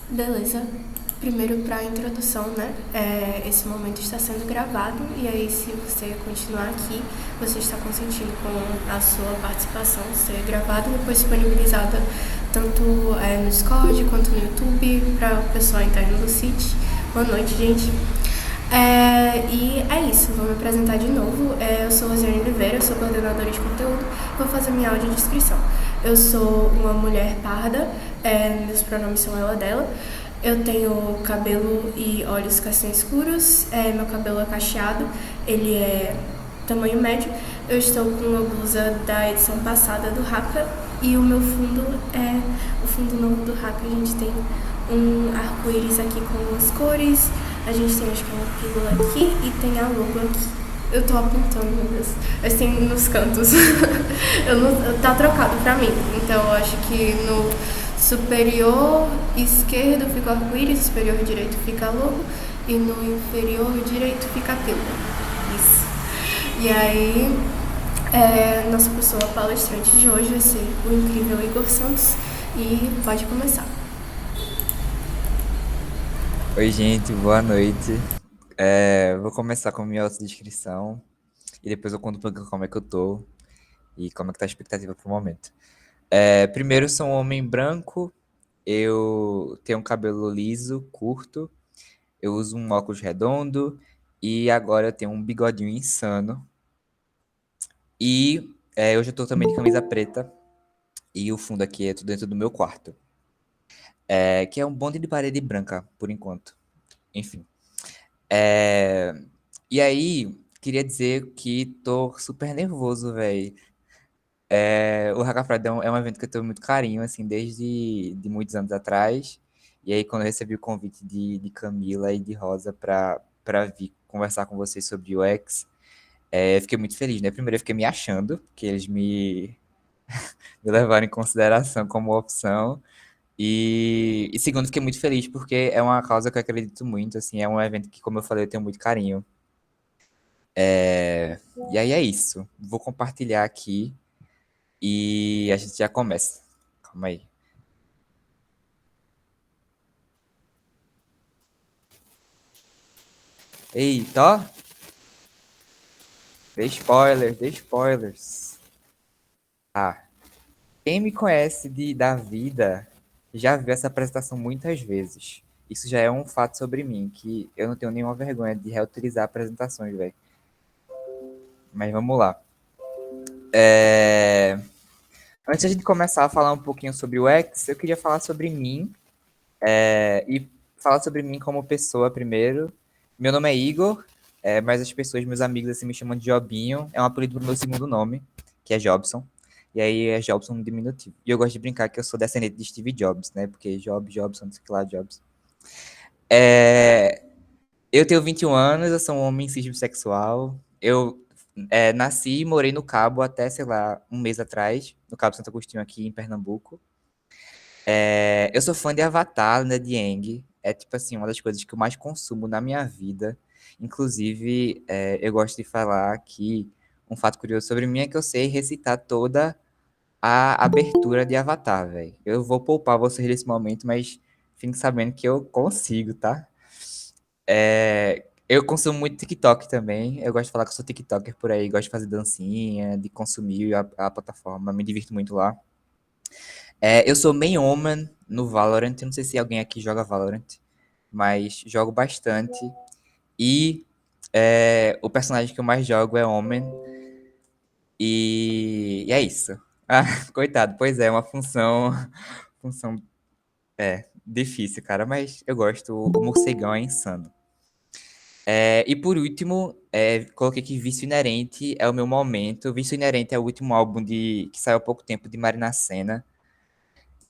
Beleza. Primeiro, para a introdução, né? Esse momento está sendo gravado e aí, se você continuar aqui, você está consentindo com a sua participação ser gravada e depois disponibilizada tanto no Discord quanto no YouTube para o pessoal interno do City. Boa noite, gente. E é isso, vou me apresentar de novo. Eu sou Rosiane Oliveira, eu sou coordenadora de conteúdo, vou fazer minha audiodescrição. Eu sou uma mulher parda, meus pronomes são ela, dela. Eu tenho cabelo e olhos castanhos escuros, meu cabelo é cacheado, ele é tamanho médio. Eu estou com uma blusa da edição passada do Haka e o meu fundo é o fundo novo do Haka. A gente tem um arco-íris aqui com as cores, a gente tem acho que uma pílula aqui e tem a logo aqui. Eu tô apontando, meu Deus. Mas tem nos cantos. Tá trocado pra mim. Então eu acho que no superior esquerdo fica o arco-íris, superior direito fica a logo e no inferior direito fica a pílula. Isso. E aí, nossa pessoa palestrante de hoje vai ser o incrível Igor Santos e pode começar. Oi, gente, boa noite. Vou começar com a minha autodescrição e depois eu conto um pouquinho como é que eu tô e como é que tá a expectativa pro momento. Primeiro, eu sou um homem branco, eu tenho um cabelo liso, curto, eu uso um óculos redondo e agora eu tenho um bigodinho insano. Hoje eu tô também de camisa preta e o fundo aqui é tudo dentro do meu quarto, que é um bonde de parede branca, por enquanto. Enfim. É, E aí, queria dizer que tô super nervoso, velho. O Hackafradão é um evento que eu tenho muito carinho, assim, desde de muitos anos atrás. E aí, quando eu recebi o convite de Camila e de Rosa para vir conversar com vocês sobre o UX, eu fiquei muito feliz, né? Primeiro, eu fiquei me achando, que eles me levaram em consideração como opção. E segundo, fiquei muito feliz porque é uma causa que eu acredito muito, assim, é um evento que, como eu falei, eu tenho muito carinho. E aí é isso. Vou compartilhar aqui e a gente já começa. Calma aí. Eita, ó. Dei spoilers. Ah, quem me conhece da vida já viu essa apresentação muitas vezes. Isso já é um fato sobre mim, que eu não tenho nenhuma vergonha de reutilizar apresentações, velho. Mas vamos lá. É, Antes de a gente começar a falar um pouquinho sobre o X, eu queria falar sobre mim e falar sobre mim como pessoa primeiro. Meu nome é Igor, mas as pessoas, meus amigos, assim, me chamam de Jobinho. É um apelido pro meu segundo nome, que é Jobson. E aí é Jobson no diminutivo. E eu gosto de brincar que eu sou descendente de Steve Jobs, né? Porque Jobson, não sei o que lá, Jobs. É, eu tenho 21 anos, eu sou um homem cisgênero. Eu nasci e morei no Cabo até, sei lá, um mês atrás, no Cabo Santo Agostinho, aqui em Pernambuco. Eu sou fã de Avatar, né, de Aang. É, tipo assim, uma das coisas que eu mais consumo na minha vida. Inclusive, eu gosto de falar que um fato curioso sobre mim é que eu sei recitar toda a abertura de Avatar, velho. Eu vou poupar vocês nesse momento, mas fiquem sabendo que eu consigo, tá? Eu consumo muito TikTok também. Eu gosto de falar que eu sou TikToker por aí. Gosto de fazer dancinha, de consumir a plataforma. Me divirto muito lá. Eu sou main woman no Valorant. Eu não sei se alguém aqui joga Valorant, mas jogo bastante. E o personagem que eu mais jogo é homem. E é isso. Ah, coitado, pois é, uma função difícil, cara, mas eu gosto. O morcegão é insano. E por último, coloquei que Vício Inerente é o meu momento. Vício Inerente é o último álbum que saiu há pouco tempo de Marina Sena.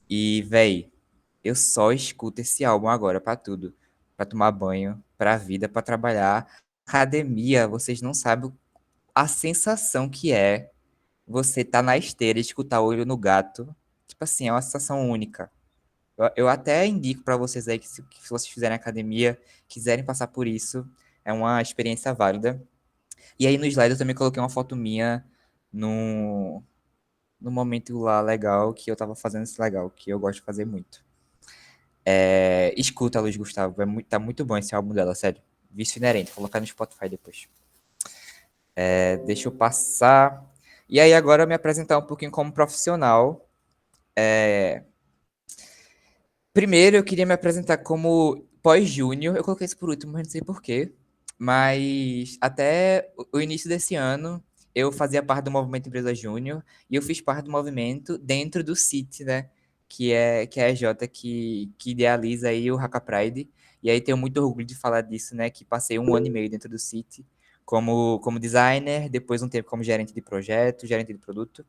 E, véi, eu só escuto esse álbum agora pra tudo. Pra tomar banho, pra vida, pra trabalhar. Academia, vocês não sabem a sensação que é você tá na esteira e escutar Olho no Gato. Tipo assim, é uma sensação única. Eu até indico pra vocês aí que se vocês fizerem academia, quiserem passar por isso, é uma experiência válida. E aí no slide eu também coloquei uma foto minha no, no momento lá legal que eu tava fazendo esse legal, que eu gosto de fazer muito. Escuta, Luiz Gustavo, tá muito bom esse álbum dela, sério. Vício Inerente, vou colocar no Spotify depois. Deixa eu passar. E aí, agora me apresentar um pouquinho como profissional. Primeiro, eu queria me apresentar como pós-júnior. Eu coloquei isso por último, mas não sei por quê. Mas até o início desse ano, eu fazia parte do movimento Empresa Júnior e eu fiz parte do movimento dentro do CIT, né? Que é a EJ que idealiza aí o Haka Pride. E aí tenho muito orgulho de falar disso, né? Que passei um ano e meio dentro do CIT como designer, depois um tempo como gerente de projeto, gerente de produto.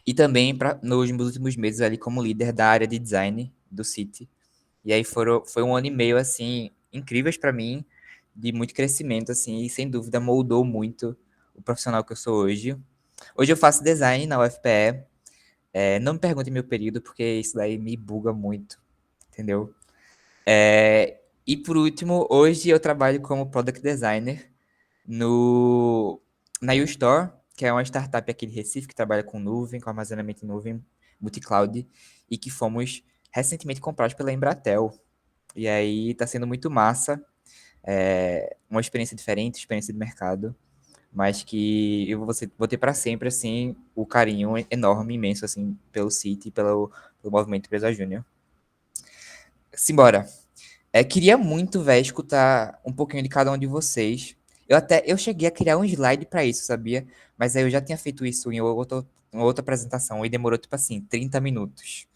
E também nos últimos meses ali como líder da área de design do City. E aí foi um ano e meio, assim, incríveis para mim, de muito crescimento, assim, e sem dúvida moldou muito o profissional que eu sou hoje. Hoje eu faço design na UFPE. Não me pergunte meu período, porque isso daí me buga muito, entendeu? E por último, hoje eu trabalho como Product Designer no, na YouStore, que é uma startup aqui de Recife que trabalha com nuvem, com armazenamento em nuvem, multi-cloud, e que fomos recentemente comprados pela Embratel. E aí tá sendo muito massa, uma experiência diferente, experiência de mercado, mas que eu vou ter para sempre, assim, o carinho enorme, imenso, assim, pelo City e pelo Movimento Empresa Júnior. Simbora. Queria muito, velho, escutar um pouquinho de cada um de vocês. Eu cheguei a criar um slide para isso, sabia? Mas aí eu já tinha feito isso em outra apresentação e demorou, tipo assim, 30 minutos.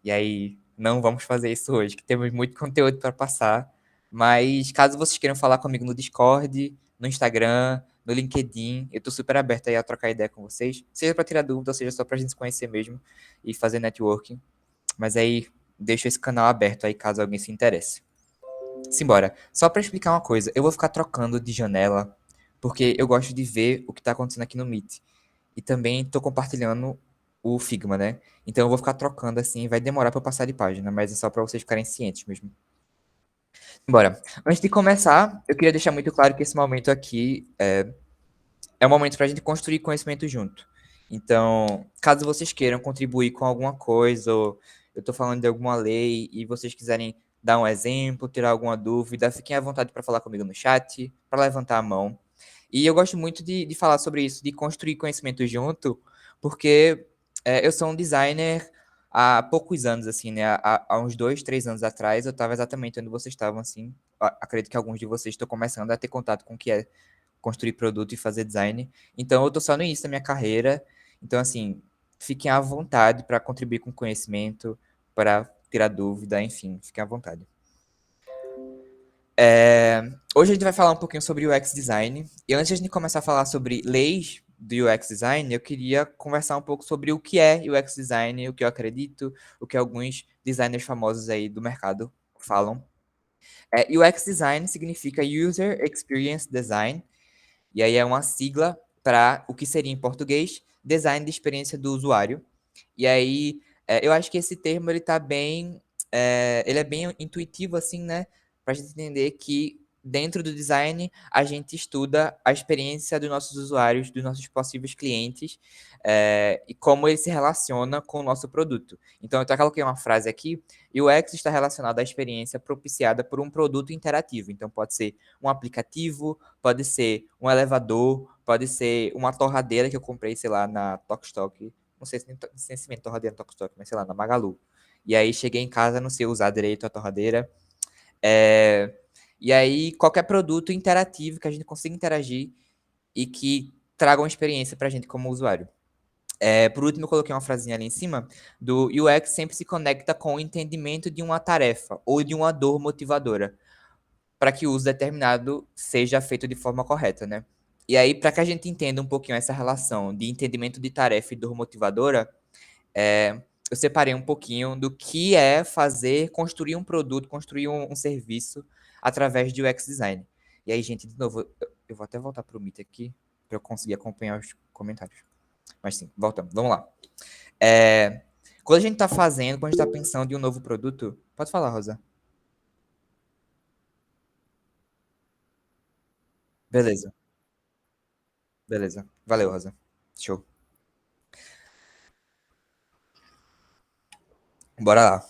E aí, não vamos fazer isso hoje, que temos muito conteúdo para passar. Mas caso vocês queiram falar comigo no Discord, no Instagram, no LinkedIn, eu tô super aberto aí a trocar ideia com vocês. Seja para tirar dúvida, ou seja só pra gente se conhecer mesmo e fazer networking. Mas aí, deixo esse canal aberto aí caso alguém se interesse. Simbora. Só para explicar uma coisa, eu vou ficar trocando de janela, porque eu gosto de ver o que tá acontecendo aqui no Meet. E também tô compartilhando o Figma, né? Então eu vou ficar trocando assim, vai demorar para eu passar de página, mas é só para vocês ficarem cientes mesmo. Bora. Antes de começar, eu queria deixar muito claro que esse momento aqui é um momento para a gente construir conhecimento junto. Então, caso vocês queiram contribuir com alguma coisa, ou eu estou falando de alguma lei e vocês quiserem dar um exemplo, tirar alguma dúvida, fiquem à vontade para falar comigo no chat, para levantar a mão. E eu gosto muito de falar sobre isso, de construir conhecimento junto, porque eu sou um designer há poucos anos, assim, né? Há uns 2, 3 anos atrás, eu estava exatamente onde vocês estavam, assim. Acredito que alguns de vocês estão começando a ter contato com o que é construir produto e fazer design. Então, eu tô só no início da minha carreira. Então, assim, fiquem à vontade para contribuir com conhecimento, para tirar dúvida, enfim, fiquem à vontade. Hoje a gente vai falar um pouquinho sobre UX design. E antes de começar a falar sobre leis do UX design, eu queria conversar um pouco sobre o que é UX design, o que eu acredito, o que alguns designers famosos aí do mercado falam. UX design significa User Experience Design, e aí é uma sigla para o que seria em português design de experiência do usuário. E aí eu acho que esse termo ele é bem intuitivo assim, né, para a gente entender que dentro do design a gente estuda a experiência dos nossos usuários, dos nossos possíveis clientes, e como ele se relaciona com o nosso produto. Então eu até coloquei uma frase aqui: UX está relacionado à experiência propiciada por um produto interativo. Então pode ser um aplicativo, pode ser um elevador, pode ser uma torradeira que eu comprei, sei lá, na Tokstok. Não sei se vem torradeira na Tokstok, mas sei lá, na Magalu. E aí cheguei em casa, não sei usar direito a torradeira. É, E aí, qualquer produto interativo que a gente consiga interagir e que traga uma experiência pra gente como usuário. Por último, eu coloquei uma frasinha ali em cima do UX sempre se conecta com o entendimento de uma tarefa ou de uma dor motivadora para que o uso determinado seja feito de forma correta, né? E aí, para que a gente entenda um pouquinho essa relação de entendimento de tarefa e dor motivadora, eu separei um pouquinho do que é fazer, construir um produto, construir um serviço através de UX design. E aí, gente, de novo, eu vou até voltar para o Meet aqui para eu conseguir acompanhar os comentários. Mas sim, voltamos. Vamos lá. É, Quando a gente está fazendo, quando a gente está pensando em um novo produto, pode falar, Rosa. Beleza, beleza. Valeu, Rosa. Show. Bora lá.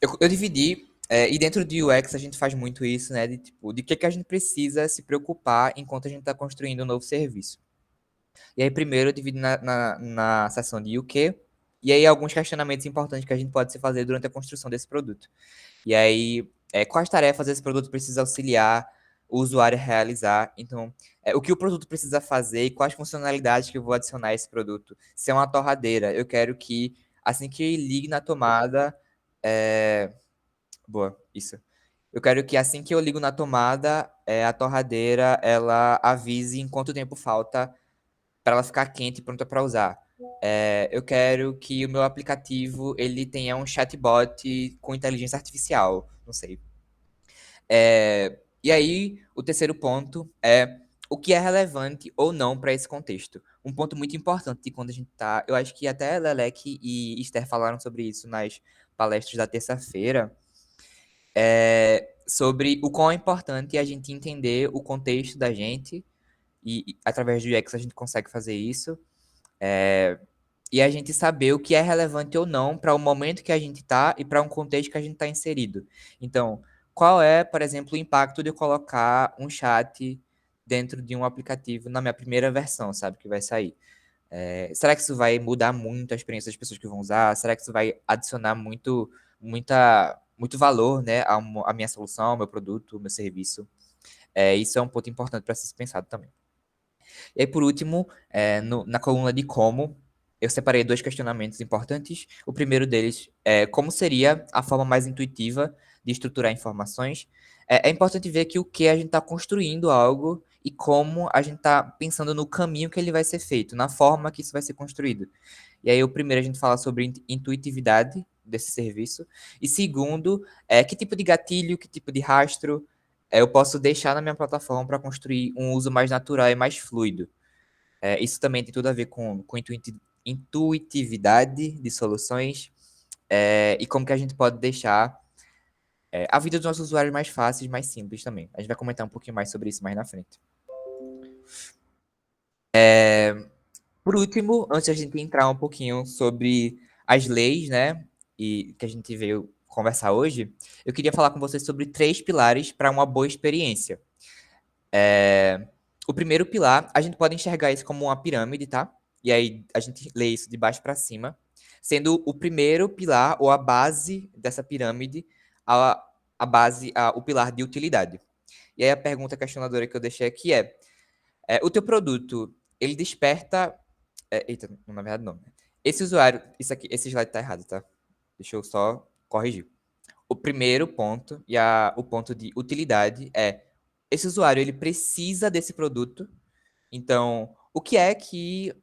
eu dividi, e dentro de UX a gente faz muito isso, né? De tipo, de que a gente precisa se preocupar enquanto a gente está construindo um novo serviço. E aí, primeiro, eu divido na seção de o quê, e aí alguns questionamentos importantes que a gente pode se fazer durante a construção desse produto. E aí, quais tarefas esse produto precisa auxiliar o usuário a realizar? Então, o que o produto precisa fazer e quais funcionalidades que eu vou adicionar a esse produto? Se é uma torradeira, eu quero que, assim que ligue na tomada, boa, isso. Eu quero que assim que eu ligo na tomada, a torradeira, ela avise em quanto tempo falta para ela ficar quente e pronta para usar. Eu quero que o meu aplicativo ele tenha um chatbot com inteligência artificial, não sei. E aí, o terceiro ponto é o que é relevante ou não para esse contexto. Um ponto muito importante quando a gente tá. Eu acho que até Lelec e Esther falaram sobre isso nas palestras da terça-feira, sobre o quão é importante a gente entender o contexto da gente, e através do UX a gente consegue fazer isso. E a gente saber o que é relevante ou não para o momento que a gente está e para um contexto que a gente está inserido. Então, qual é, por exemplo, o impacto de eu colocar um chat dentro de um aplicativo na minha primeira versão, sabe, que vai sair? Será que isso vai mudar muito a experiência das pessoas que vão usar? Será que isso vai adicionar muito valor, né, à minha solução, ao meu produto, ao meu serviço? Isso é um ponto importante para ser pensado também. E aí, por último, na coluna de como, eu separei dois questionamentos importantes. O primeiro deles é como seria a forma mais intuitiva de estruturar informações. É importante ver que o que a gente está construindo algo e como a gente está pensando no caminho que ele vai ser feito, na forma que isso vai ser construído. E aí, o primeiro a gente fala sobre intuitividade desse serviço. E segundo, que tipo de gatilho, que tipo de rastro eu posso deixar na minha plataforma para construir um uso mais natural e mais fluido. Isso também tem tudo a ver com intuitividade de soluções, e como que a gente pode deixar a vida dos nossos usuários mais fáceis, mais simples também. A gente vai comentar um pouquinho mais sobre isso mais na frente. Por último, antes de a gente entrar um pouquinho sobre as leis, né, e que a gente veio conversar hoje, eu queria falar com vocês sobre três pilares para uma boa experiência. O primeiro pilar, a gente pode enxergar isso como uma pirâmide, tá? E aí a gente lê isso de baixo para cima, sendo o primeiro pilar ou a base dessa pirâmide, a base, o pilar de utilidade. E aí a pergunta questionadora que eu deixei aqui o teu produto, ele desperta... eita, na verdade não. Esse usuário, esse slide tá errado, tá? Deixa eu só corrigir. O primeiro ponto o ponto de utilidade esse usuário ele precisa desse produto. Então, o que é que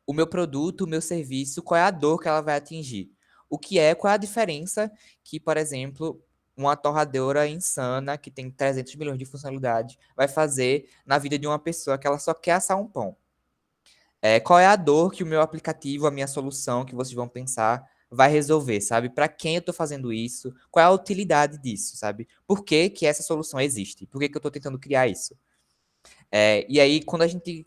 o meu produto, o meu serviço, qual é a dor que ela vai atingir? Qual é a diferença que, por exemplo, uma torradora insana que tem 300 milhões de funcionalidades vai fazer na vida de uma pessoa que ela só quer assar um pão? Qual é a dor que o meu aplicativo, a minha solução que vocês vão pensar vai resolver, sabe? Para quem eu estou fazendo isso? Qual é a utilidade disso, sabe? Por que que essa solução existe? Por que que eu estou tentando criar isso? E aí, quando a gente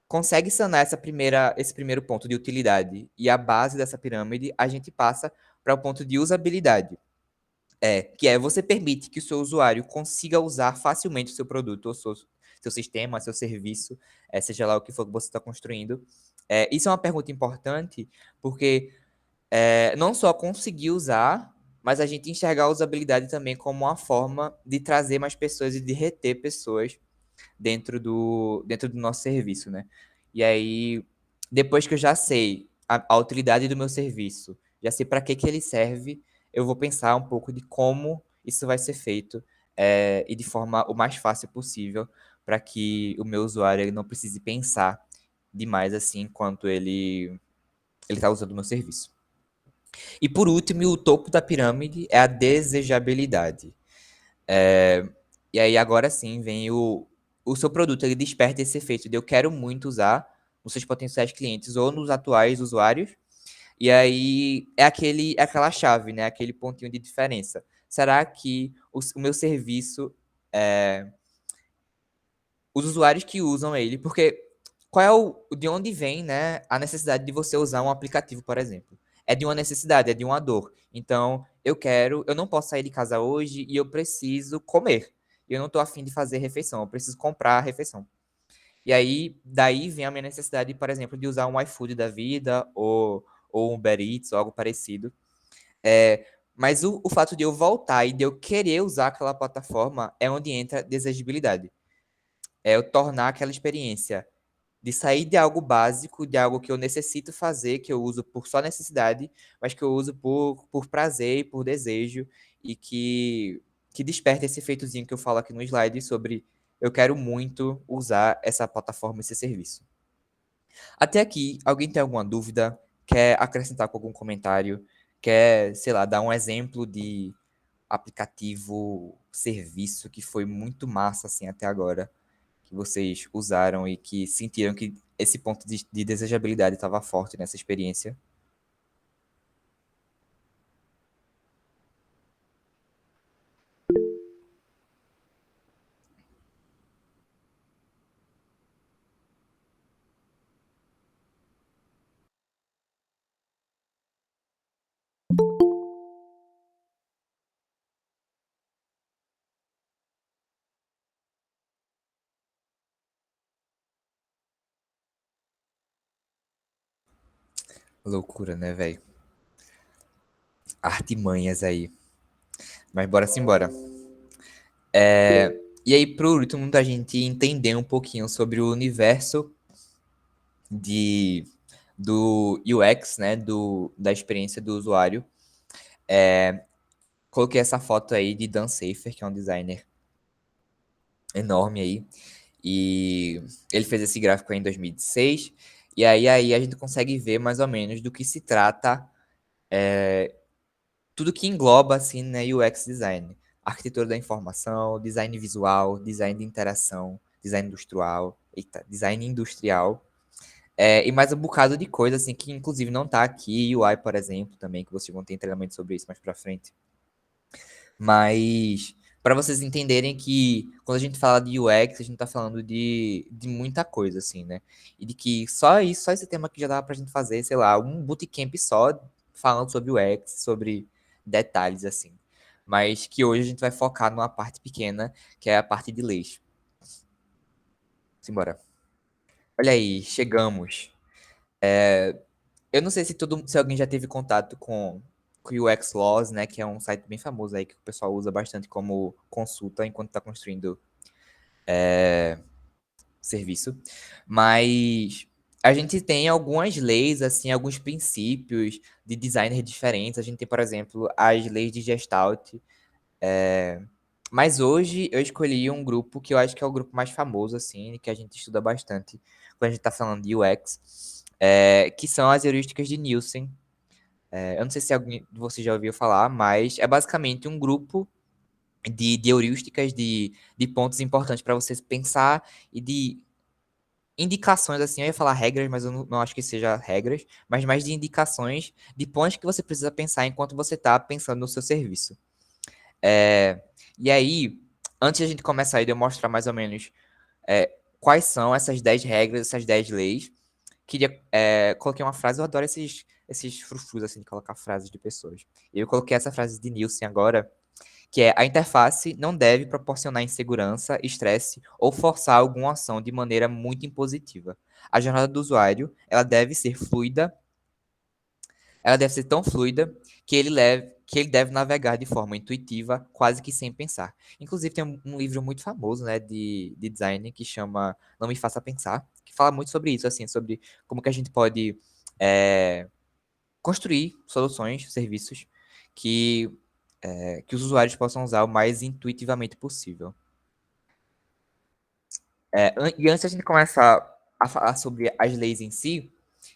consegue sanar esse primeiro ponto de utilidade e a base dessa pirâmide, a gente passa para o ponto de usabilidade. Que você permite que o seu usuário consiga usar facilmente o seu produto, ou seu sistema, seu serviço, seja lá o que for que você está construindo. Isso é uma pergunta importante, porque não só conseguir usar, mas a gente enxergar a usabilidade também como uma forma de trazer mais pessoas e de reter pessoas dentro do nosso serviço, né? E aí, depois que eu já sei a utilidade do meu serviço, já sei para que ele serve, eu vou pensar um pouco de como isso vai ser feito e de forma o mais fácil possível para que o meu usuário ele não precise pensar demais assim enquanto ele está usando o meu serviço. E por último, o topo da pirâmide é a desejabilidade. E aí agora sim vem o seu produto, ele desperta esse efeito de eu quero muito usar nos seus potenciais clientes ou nos atuais usuários. E aí é aquela chave, né? Aquele pontinho de diferença. Será que o meu serviço, os usuários que usam ele, porque de onde vem, né, a necessidade de você usar um aplicativo, por exemplo? É de uma necessidade, é de uma dor. Então, eu não posso sair de casa hoje e eu preciso comer. Eu não tô afim de fazer refeição, eu preciso comprar a refeição. E aí, daí vem a minha necessidade, por exemplo, de usar um iFood da vida ou um Uber Eats ou algo parecido. É, mas o fato de eu voltar e de eu querer usar aquela plataforma é onde entra a desejabilidade. É eu tornar aquela experiência de sair de algo básico, de algo que eu necessito fazer, que eu uso por só necessidade, mas que eu uso por prazer e por desejo, e que desperta esse efeitozinho que eu falo aqui no slide sobre eu quero muito usar essa plataforma, esse serviço. Até aqui, alguém tem alguma dúvida? Quer acrescentar com algum comentário? Quer, sei lá, dar um exemplo de aplicativo, serviço que foi muito massa assim até agora, que vocês usaram e que sentiram que esse ponto de desejabilidade estava forte nessa experiência? Loucura, né, velho? Artimanhas aí. Mas bora simbora. E aí, por último, da gente entender um pouquinho sobre o universo de, do UX, né, da experiência do usuário. Coloquei essa foto aí de Dan Safer, que é um designer enorme aí. E ele fez esse gráfico aí em 2016. E aí a gente consegue ver mais ou menos do que se trata tudo que engloba assim, né, UX design. Arquitetura da informação, design visual, design de interação, design industrial, eita, design industrial. E mais um bocado de coisa, assim, que inclusive não tá aqui, UI, por exemplo, também, que vocês vão ter treinamento sobre isso mais pra frente. Mas para vocês entenderem que quando a gente fala de UX, a gente tá falando de muita coisa, assim, né? E de que só isso, só esse tema aqui já dava pra gente fazer, sei lá, um bootcamp só falando sobre UX, sobre detalhes, assim. Mas que hoje a gente vai focar numa parte pequena, que é a parte de leis. Simbora. Olha aí, chegamos. Eu não sei se alguém já teve contato com o UX Laws, né? Que é um site bem famoso aí que o pessoal usa bastante como consulta enquanto está construindo serviço. Mas a gente tem algumas leis, assim, alguns princípios de designer diferentes. A gente tem, por exemplo, as leis de Gestalt. Mas hoje eu escolhi um grupo que eu acho que é o grupo mais famoso, assim, que a gente estuda bastante quando a gente está falando de UX, que são as heurísticas de Nielsen. Eu não sei se alguém de vocês já ouviu falar, mas é basicamente um grupo de heurísticas, de pontos importantes para você pensar e de indicações, assim, eu ia falar regras, mas eu não acho que seja regras, mas mais de indicações de pontos que você precisa pensar enquanto você está pensando no seu serviço. É, e aí, antes de a gente começar aí, de eu mostrar mais ou menos quais são essas 10 regras, essas 10 leis, coloquei uma frase, eu adoro esses frufrus, assim, de colocar frases de pessoas. Eu coloquei essa frase de Nielsen agora, que é: a interface não deve proporcionar insegurança, estresse ou forçar alguma ação de maneira muito impositiva. A jornada do usuário, ela deve ser tão fluida que ele deve navegar de forma intuitiva, quase que sem pensar. Inclusive tem um livro muito famoso, né, de design que chama Não Me Faça Pensar, que fala muito sobre isso, assim, sobre como que a gente pode é, construir soluções, serviços que que os usuários possam usar o mais intuitivamente possível. E antes de a gente começar a falar sobre as leis em si,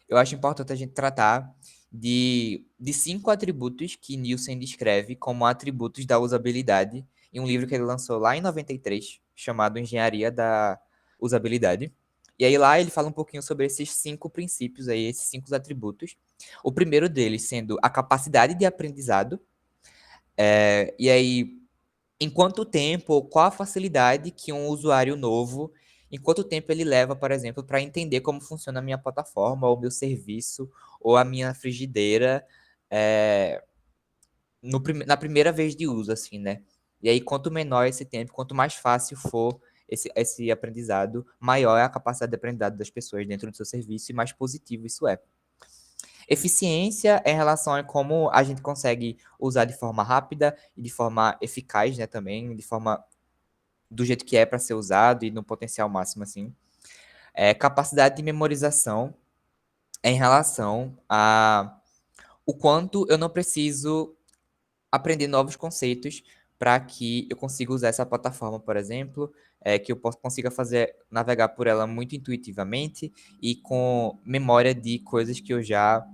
eu acho importante a gente tratar de 5 atributos que Nielsen descreve como atributos da usabilidade em um livro que ele lançou lá em 93, chamado Engenharia da Usabilidade. E aí lá ele fala um pouquinho sobre esses 5 princípios aí, esses 5 atributos. O primeiro deles sendo a capacidade de aprendizado. E aí em quanto tempo, ou qual a facilidade que um usuário novo, em quanto tempo ele leva, por exemplo, para entender como funciona a minha plataforma, ou o meu serviço, ou a minha frigideira, é, na primeira vez de uso, assim, né? E aí, quanto menor esse tempo, quanto mais fácil for esse aprendizado, maior é a capacidade de aprendizado das pessoas dentro do seu serviço e mais positivo isso é. Eficiência é em relação a como a gente consegue usar de forma rápida e de forma eficaz, né, também, de forma do jeito que é para ser usado e no potencial máximo, assim. Capacidade de memorização é em relação a o quanto eu não preciso aprender novos conceitos para que eu consiga usar essa plataforma, por exemplo, que eu consiga fazer navegar por ela muito intuitivamente e com memória de coisas que eu já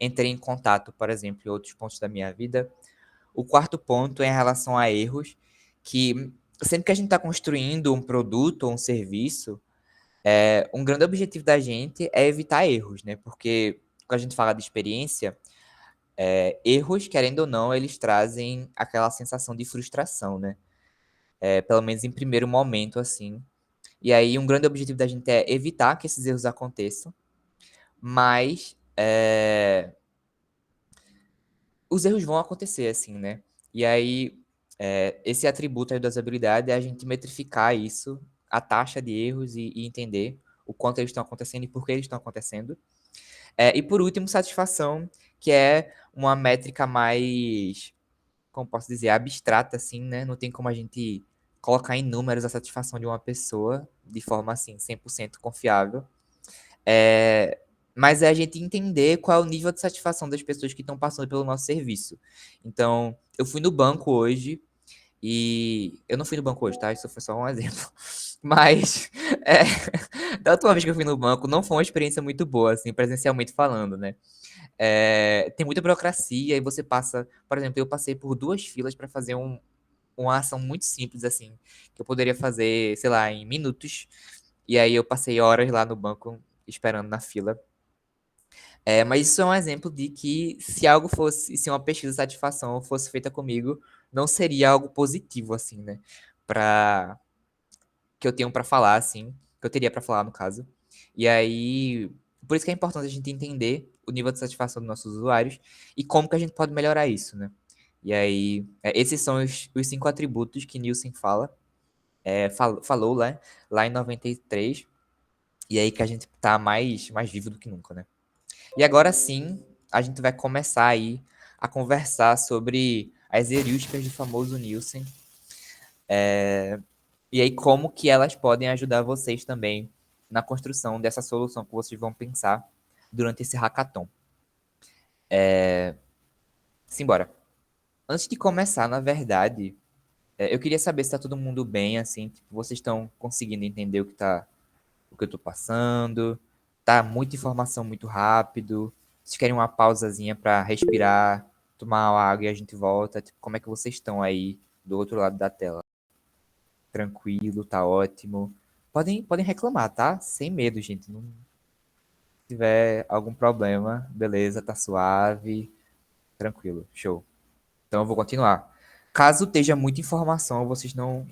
entrei em contato, por exemplo, em outros pontos da minha vida. O quarto ponto é em relação a erros, que sempre que a gente está construindo um produto ou um serviço, um grande objetivo da gente é evitar erros, né? Porque quando a gente fala de experiência, erros, querendo ou não, eles trazem aquela sensação de frustração, né? Pelo menos em primeiro momento, assim. E aí, um grande objetivo da gente é evitar que esses erros aconteçam, mas os erros vão acontecer, assim, né? E aí, esse atributo aí da usabilidade é a gente metrificar isso, a taxa de erros e entender o quanto eles estão acontecendo e por que eles estão acontecendo. E por último, satisfação, que é uma métrica mais, como posso dizer, abstrata, assim, né? Não tem como a gente colocar em números a satisfação de uma pessoa de forma, assim, 100% confiável. É, mas é a gente entender qual é o nível de satisfação das pessoas que estão passando pelo nosso serviço. Então, eu fui no banco hoje e... Eu não fui no banco hoje, tá? Isso foi só um exemplo. Mas, da última vez que eu fui no banco, não foi uma experiência muito boa, assim, presencialmente falando, né? Tem muita burocracia e você passa... Por exemplo, eu passei por 2 filas para fazer uma ação muito simples, assim, que eu poderia fazer, sei lá, em minutos. E aí eu passei horas lá no banco esperando na fila. Mas isso é um exemplo de que se algo fosse, se uma pesquisa de satisfação fosse feita comigo, não seria algo positivo, assim, né? Pra, que eu tenho pra falar, assim, que eu teria pra falar, no caso. E aí, por isso que é importante a gente entender o nível de satisfação dos nossos usuários e como que a gente pode melhorar isso, né? E aí, esses são os 5 atributos que Nielsen falou, né, lá em 93, e aí que a gente tá mais vivo do que nunca, né? E agora sim, a gente vai começar aí a conversar sobre as heurísticas do famoso Nielsen. E aí como que elas podem ajudar vocês também na construção dessa solução que vocês vão pensar durante esse hackathon. Simbora. Antes de começar, na verdade, eu queria saber se tá todo mundo bem, assim, tipo, vocês estão conseguindo entender o que eu tô passando, tá muita informação muito rápido. Vocês querem uma pausazinha para respirar, tomar uma água e a gente volta? Tipo, como é que vocês estão aí do outro lado da tela? Tranquilo, tá ótimo. Podem reclamar, tá? Sem medo, gente. Não tiver algum problema, beleza, tá suave, tranquilo, show. Então eu vou continuar. Caso esteja muita informação, vocês não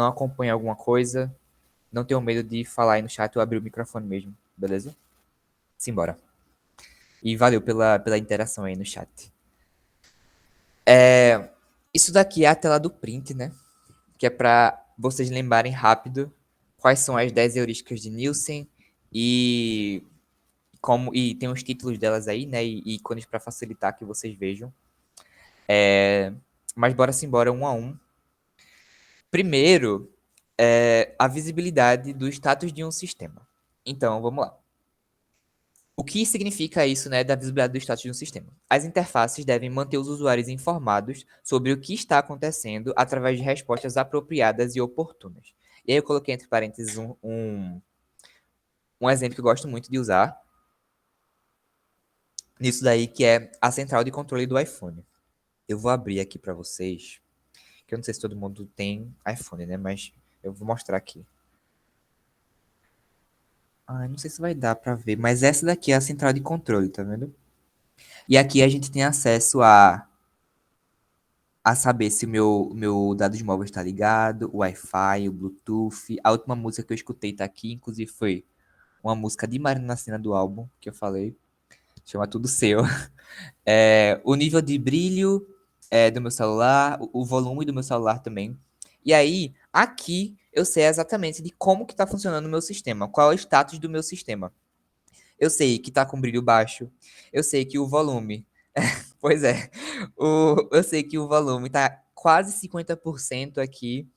acompanhem alguma coisa, não tenham medo de falar aí no chat ou abrir o microfone mesmo, beleza? Simbora. E valeu pela interação aí no chat. Isso daqui é a tela do print, né? Que é para vocês lembrarem rápido quais são as 10 heurísticas de Nielsen e e tem os títulos delas aí, né? E ícones para facilitar que vocês vejam. Mas bora simbora um a um. Primeiro, a visibilidade do status de um sistema. Então, vamos lá. O que significa isso, né, da visibilidade do status de um sistema? As interfaces devem manter os usuários informados sobre o que está acontecendo através de respostas apropriadas e oportunas. E aí eu coloquei entre parênteses um exemplo que eu gosto muito de usar nisso daí, que é a central de controle do iPhone. Eu vou abrir aqui para vocês, que eu não sei se todo mundo tem iPhone, né, mas eu vou mostrar aqui. Não sei se vai dar para ver, mas essa daqui é a central de controle, tá vendo? E aqui a gente tem acesso a saber se o meu dado de móvel está ligado, o Wi-Fi, o Bluetooth. A última música que eu escutei tá aqui, inclusive foi uma música de Marina Sena do álbum, que eu falei, chama Tudo Seu. O nível de brilho do meu celular, o volume do meu celular também. E aí, aqui, eu sei exatamente de como que tá funcionando o meu sistema, qual é o status do meu sistema. Eu sei que tá com brilho baixo, eu sei que o volume, pois é, eu sei que o volume tá quase 50% aqui.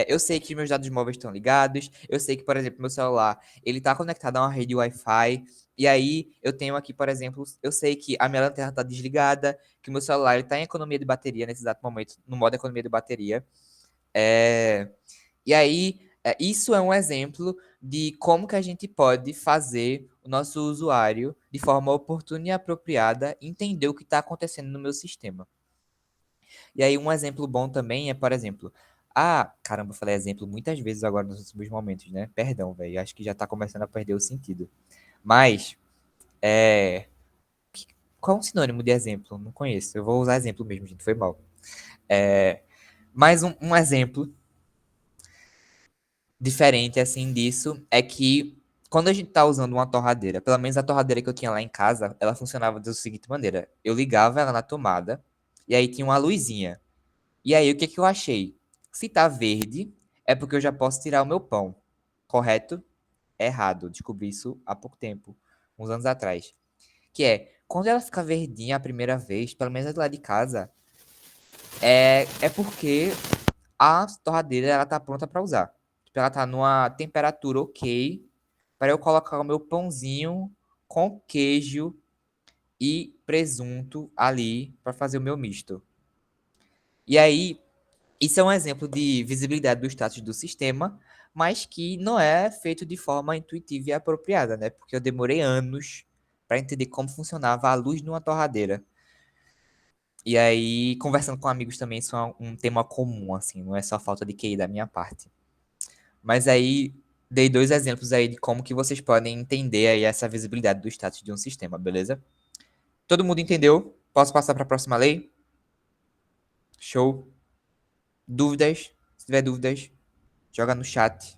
Eu sei que meus dados móveis estão ligados. Eu sei que, por exemplo, meu celular ele está conectado a uma rede Wi-Fi. E aí eu tenho aqui, por exemplo, eu sei que a minha lanterna está desligada, que o meu celular está em economia de bateria nesse exato momento, no modo economia de bateria. É, e aí, isso é um exemplo de como que a gente pode fazer o nosso usuário, de forma oportuna e apropriada, entender o que está acontecendo no meu sistema. E aí, um exemplo bom também é, por exemplo, caramba, eu falei exemplo muitas vezes agora nos últimos momentos, né? Perdão, velho, acho que já tá começando a perder o sentido. Mas, é, qual é um sinônimo de exemplo? Não conheço. Eu vou usar exemplo mesmo, gente, foi mal. É, mais um exemplo diferente, assim, disso é que quando a gente tá usando uma torradeira, pelo menos a torradeira que eu tinha lá em casa, ela funcionava da seguinte maneira: eu ligava ela na tomada e aí tinha uma luzinha. E aí, o que que eu achei? Se tá verde, é porque eu já posso tirar o meu pão. Correto? Errado. Descobri isso há pouco tempo, uns anos atrás. Que é, quando ela fica verdinha a primeira vez, pelo menos a do lado de casa, é porque a torradeira ela tá pronta para usar. Tipo, ela tá numa temperatura ok para eu colocar o meu pãozinho com queijo e presunto ali para fazer o meu misto. E aí, isso é um exemplo de visibilidade do status do sistema, mas que não é feito de forma intuitiva e apropriada, né? Porque eu demorei anos para entender como funcionava a luz numa torradeira. E aí, conversando com amigos também, isso é um tema comum, assim, não é só falta de QI da minha parte. Mas aí, dei dois exemplos aí de como que vocês podem entender aí essa visibilidade do status de um sistema, beleza? Todo mundo entendeu? Posso passar para a próxima lei? Show. Dúvidas? Se tiver dúvidas, joga no chat.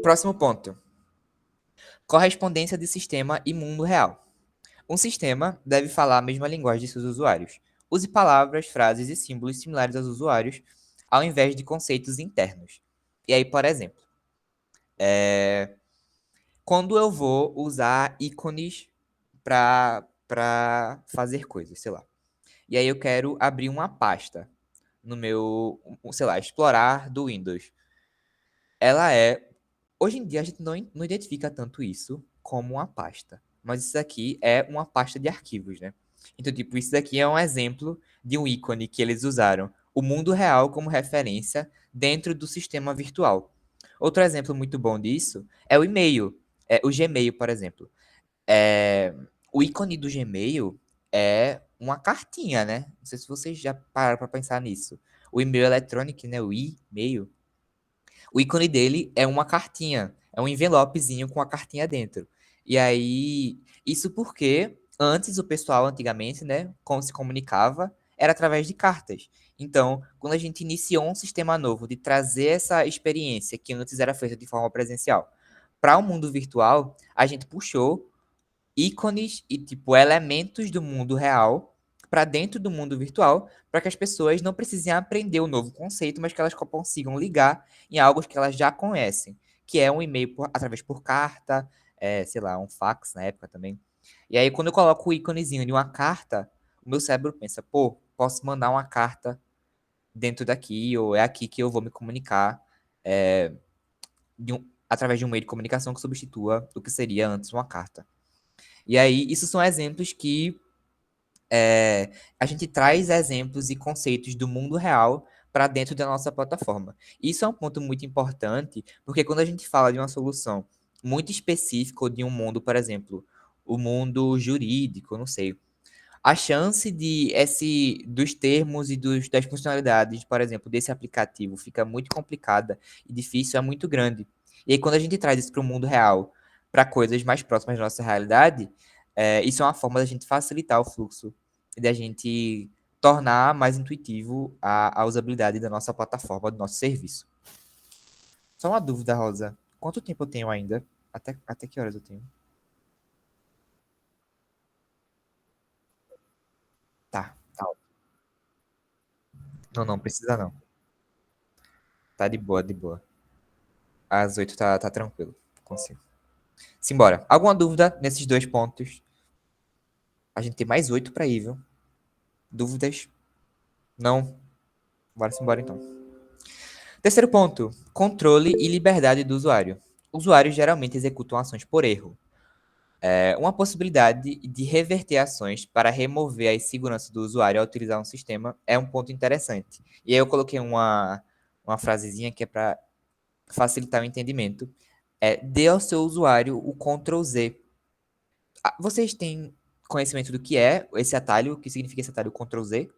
Próximo ponto. Correspondência de sistema e mundo real. Um sistema deve falar a mesma linguagem de seus usuários. Use palavras, frases e símbolos similares aos usuários, ao invés de conceitos internos. E aí, por exemplo, quando eu vou usar ícones para fazer coisas, sei lá. E aí eu quero abrir uma pasta no meu, sei lá, explorar do Windows. Ela é Hoje em dia a gente não identifica tanto isso como uma pasta, mas isso aqui é uma pasta de arquivos, né? Então, tipo, isso daqui é um exemplo de um ícone que eles usaram o mundo real como referência dentro do sistema virtual. Outro exemplo muito bom disso é o e-mail, o Gmail, por exemplo. O ícone do Gmail é uma cartinha, né? Não sei se vocês já pararam para pensar nisso. O e-mail eletrônico, né? O e-mail, o ícone dele é uma cartinha, é um envelopezinho com a cartinha dentro. E aí, isso porque antes o pessoal, antigamente, né, como se comunicava, era através de cartas. Então, quando a gente iniciou um sistema novo de trazer essa experiência que antes era feita de forma presencial para o mundo virtual, a gente puxou ícones e tipo elementos do mundo real para dentro do mundo virtual, para que as pessoas não precisem aprender o novo conceito, mas que elas consigam ligar em algo que elas já conhecem, que é um e-mail através por carta, sei lá, um fax na época também. E aí quando eu coloco o íconezinho de uma carta, o meu cérebro pensa, pô, posso mandar uma carta dentro daqui, ou é aqui que eu vou me comunicar através de um meio de comunicação que substitua o que seria antes uma carta. E aí, isso são exemplos que a gente traz exemplos e conceitos do mundo real para dentro da nossa plataforma. Isso é um ponto muito importante, porque quando a gente fala de uma solução muito específica ou de um mundo, por exemplo, o mundo jurídico, não sei, a chance de dos termos e das funcionalidades, por exemplo, desse aplicativo fica muito complicada e difícil, é muito grande. E aí, quando a gente traz isso para o mundo real, para coisas mais próximas da nossa realidade, isso é uma forma da gente facilitar o fluxo e da gente tornar mais intuitivo a usabilidade da nossa plataforma, do nosso serviço. Só uma dúvida, Rosa. Quanto tempo eu tenho ainda? Até que horas eu tenho? Não, não precisa não. Tá de boa, de boa. Às 8 tá tranquilo. Consigo. Simbora. Alguma dúvida nesses dois pontos? A gente tem mais 8 pra ir, viu? Dúvidas? Não? Bora simbora então. Terceiro ponto: controle e liberdade do usuário. Usuários geralmente executam ações por erro. Uma possibilidade de reverter ações para remover a insegurança do usuário ao utilizar um sistema é um ponto interessante. E aí eu coloquei uma frasezinha que é para facilitar o entendimento. Dê ao seu usuário o Ctrl Z. Vocês têm conhecimento do que é esse atalho, o que significa esse atalho Ctrl Z?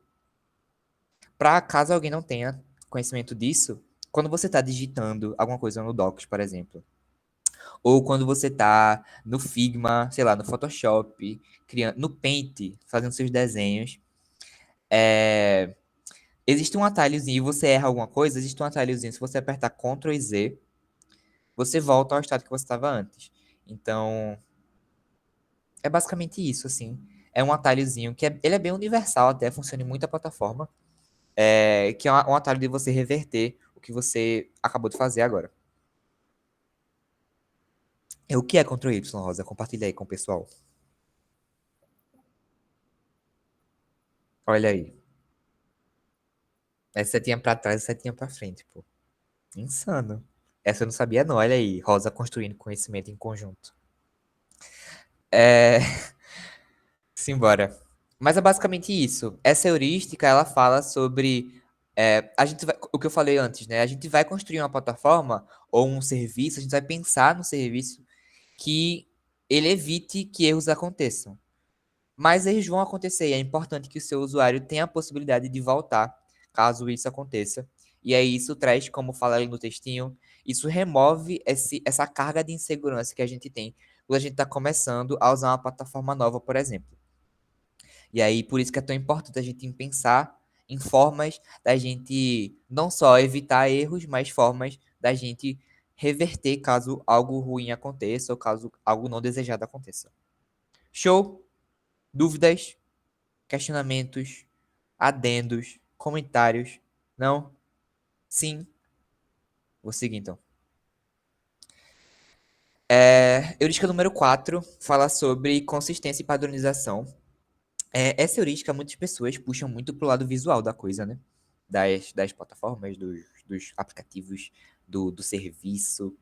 Para caso alguém não tenha conhecimento disso, quando você está digitando alguma coisa no Docs, por exemplo, ou quando você está no Figma, sei lá, no Photoshop, criando, no Paint, fazendo seus desenhos, é, existe um atalhozinho e você erra alguma coisa, existe um atalhozinho, se você apertar Ctrl e Z, você volta ao estado que você estava antes. Então, é basicamente isso, assim. É um atalhozinho ele é bem universal até, funciona em muita plataforma, que é um atalho de você reverter o que você acabou de fazer agora. O que é Ctrl Y, Rosa? Compartilha aí com o pessoal. Olha aí. É setinha pra trás e setinha pra frente, pô. Insano. Essa eu não sabia, não. Olha aí. Rosa construindo conhecimento em conjunto. É. Simbora. Mas é basicamente isso. Essa heurística, ela fala sobre. O que eu falei antes, né? A gente vai construir uma plataforma ou um serviço, a gente vai pensar no serviço que ele evite que erros aconteçam. Mas eles vão acontecer e é importante que o seu usuário tenha a possibilidade de voltar, caso isso aconteça. E aí isso traz, como fala ali no textinho, isso remove essa carga de insegurança que a gente tem quando a gente está começando a usar uma plataforma nova, por exemplo. E aí por isso que é tão importante a gente pensar em formas da gente não só evitar erros, mas formas da gente reverter caso algo ruim aconteça ou caso algo não desejado aconteça. Show? Dúvidas? Questionamentos, adendos, comentários. Não? Sim? Vou seguir então. Heurística número 4 fala sobre consistência e padronização. Essa heurística, muitas pessoas puxam muito pro lado visual da coisa, né? Das plataformas, dos aplicativos, do serviço.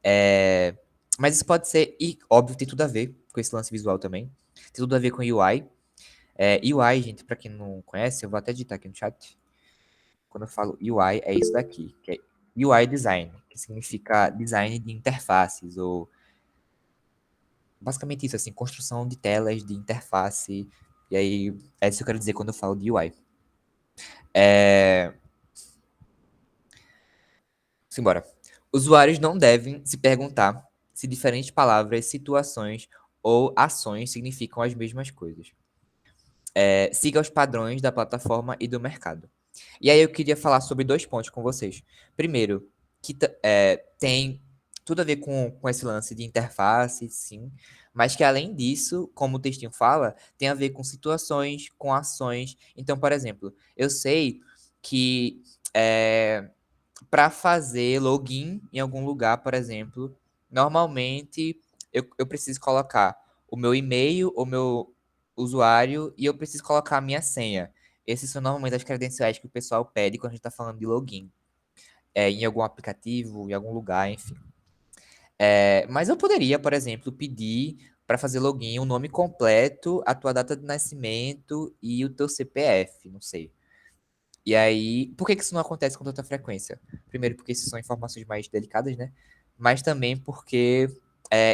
É, mas isso pode ser, e óbvio, tem tudo a ver com esse lance visual também. Tem tudo a ver com UI. UI, gente, para quem não conhece, eu vou até digitar aqui no chat. Quando eu falo UI, é isso daqui, que é UI Design, que significa design de interfaces, ou basicamente isso, assim, construção de telas de interface. E aí, é isso que eu quero dizer quando eu falo de UI. É... Simbora. Usuários não devem se perguntar se diferentes palavras, situações ou ações significam as mesmas coisas. Siga os padrões da plataforma e do mercado. E aí eu queria falar sobre dois pontos com vocês. Primeiro, que tem tudo a ver com esse lance de interface, sim, mas que além disso, como o textinho fala, tem a ver com situações, com ações. Então, por exemplo, eu sei que para fazer login em algum lugar, por exemplo, normalmente eu preciso colocar o meu e-mail, o meu usuário e eu preciso colocar a minha senha. Esses são normalmente as credenciais que o pessoal pede quando a gente está falando de login. Em algum aplicativo, em algum lugar, enfim. Mas eu poderia, por exemplo, pedir para fazer login o nome completo, a tua data de nascimento e o teu CPF, não sei. E aí, por que que isso não acontece com tanta frequência? Primeiro, porque isso são informações mais delicadas, né? Mas também porque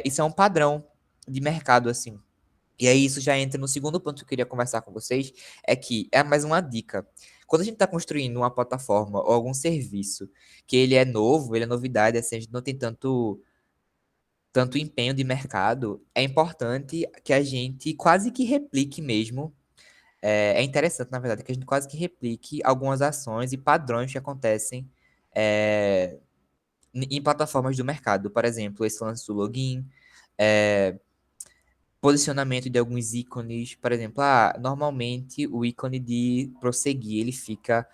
isso é um padrão de mercado, assim. E aí isso já entra no segundo ponto que eu queria conversar com vocês, é que é mais uma dica. Quando a gente está construindo uma plataforma ou algum serviço que ele é novo, ele é novidade, assim, a gente não tem tanto empenho de mercado, é importante que a gente quase que replique mesmo. É interessante, na verdade, que a gente quase que replique algumas ações e padrões que acontecem é, em plataformas do mercado. Por exemplo, esse lance do login, é, posicionamento de alguns ícones. Por exemplo, normalmente o ícone de prosseguir ele fica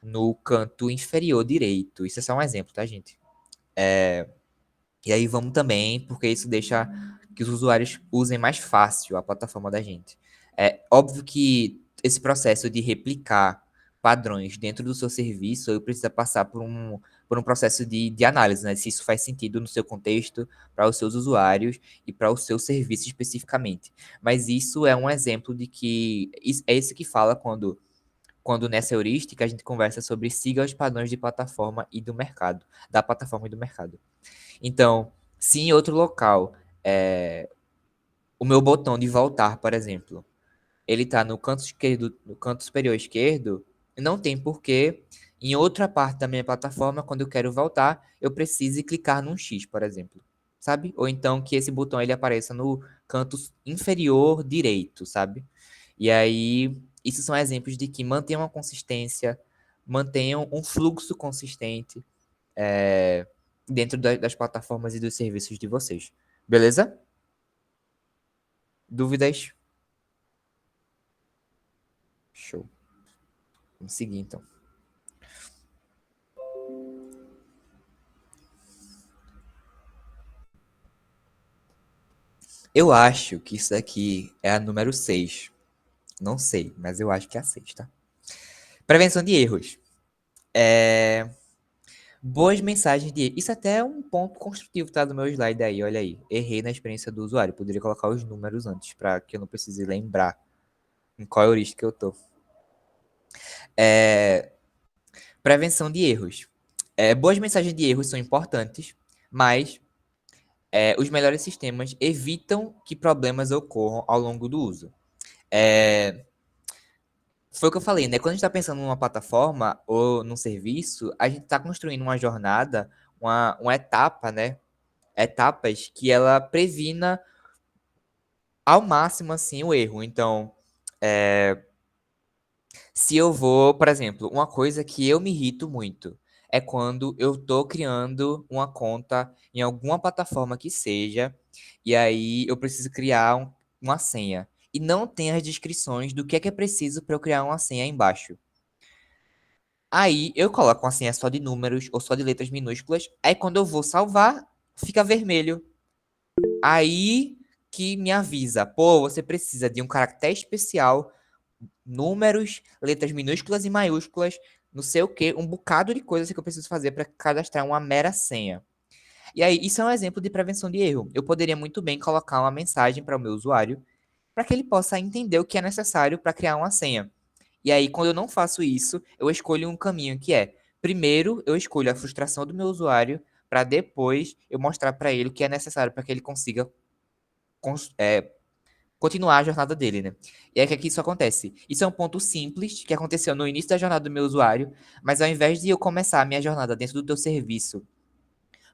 no canto inferior direito. Isso é só um exemplo, tá, gente? E aí vamos também, porque isso deixa que os usuários usem mais fácil a plataforma da gente. É óbvio que esse processo de replicar padrões dentro do seu serviço, eu precisa passar por um processo de análise, né? Se isso faz sentido no seu contexto, para os seus usuários e para o seu serviço especificamente. Mas isso é um exemplo de que é isso que fala quando nessa heurística a gente conversa sobre siga os padrões de plataforma e do mercado, da plataforma e do mercado. Então, se em outro local, o meu botão de voltar, por exemplo, ele está no canto esquerdo, no canto superior esquerdo, não tem porquê em outra parte da minha plataforma, quando eu quero voltar, eu precise clicar num X, por exemplo. Sabe? Ou então que esse botão ele apareça no canto inferior direito, sabe? E aí, isso são exemplos de que mantenham uma consistência, mantenham um fluxo consistente dentro das plataformas e dos serviços de vocês. Beleza? Dúvidas? Show. Vamos seguir então. Eu acho que isso aqui é a número 6. Não sei, mas eu acho que é a 6, tá? Prevenção de erros. É... Boas mensagens de erro. Isso até é um ponto construtivo, tá? Do meu slide aí, olha aí. Errei na experiência do usuário. Poderia colocar os números antes, para que eu não precise lembrar em qual heurística eu tô. É... Prevenção de erros. Boas mensagens de erros são importantes, mas os melhores sistemas evitam que problemas ocorram ao longo do uso. É, foi o que eu falei, né? Quando a gente está pensando numa plataforma ou num serviço, a gente está construindo uma jornada, uma etapa, né? Etapas que ela previna ao máximo, assim, o erro. Então, se eu vou, por exemplo, uma coisa que eu me irrito muito é quando eu tô criando uma conta em alguma plataforma que seja, e aí eu preciso criar uma senha. E não tem as descrições do que é preciso para eu criar uma senha embaixo. Aí eu coloco uma senha só de números ou só de letras minúsculas. Aí quando eu vou salvar, fica vermelho. Aí que me avisa, pô, você precisa de um caractere especial, números, letras minúsculas e maiúsculas, não sei o que, um bocado de coisas que eu preciso fazer para cadastrar uma mera senha. E aí, isso é um exemplo de prevenção de erro. Eu poderia muito bem colocar uma mensagem para o meu usuário para que ele possa entender o que é necessário para criar uma senha. E aí, quando eu não faço isso, eu escolho um caminho que é: primeiro, eu escolho a frustração do meu usuário, para depois eu mostrar para ele o que é necessário para que ele consiga continuar a jornada dele, né? E é que aqui isso acontece. Isso é um ponto simples que aconteceu no início da jornada do meu usuário, mas ao invés de eu começar a minha jornada dentro do teu serviço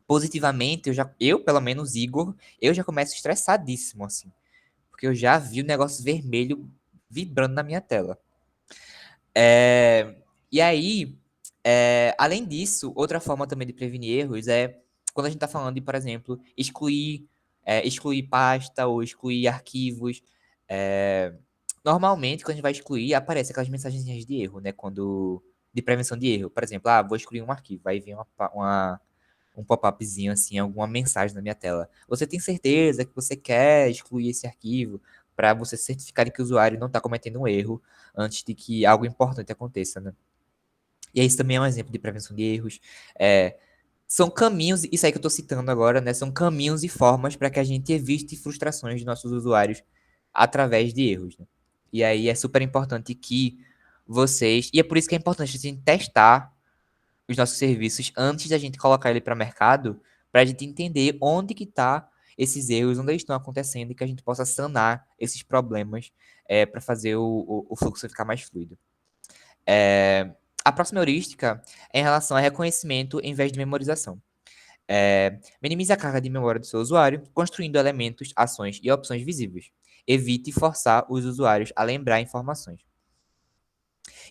positivamente, eu pelo menos, Igor, eu já começo estressadíssimo, assim, porque eu já vi o negócio vermelho vibrando na minha tela. É, e aí, além disso, outra forma também de prevenir erros é quando a gente está falando de, por exemplo, excluir pasta ou excluir arquivos. É, normalmente, quando a gente vai excluir, aparece aquelas mensagenzinhas de erro, né? De prevenção de erro. Por exemplo, vou excluir um arquivo. Aí vem um pop-upzinho assim, alguma mensagem na minha tela. Você tem certeza que você quer excluir esse arquivo para você certificar de que o usuário não está cometendo um erro antes de que algo importante aconteça, né? E isso também é um exemplo de prevenção de erros. É, são caminhos, isso aí que eu estou citando agora, né? São caminhos e formas para que a gente evite frustrações de nossos usuários através de erros, né? E aí é super importante que vocês. E é por isso que é importante a gente testar os nossos serviços antes da gente colocar ele para mercado, para a gente entender onde que tá esses erros, onde eles estão acontecendo e que a gente possa sanar esses problemas para fazer o fluxo ficar mais fluido. A próxima heurística é em relação a reconhecimento em vez de memorização. Minimize a carga de memória do seu usuário, construindo elementos, ações e opções visíveis. Evite forçar os usuários a lembrar informações.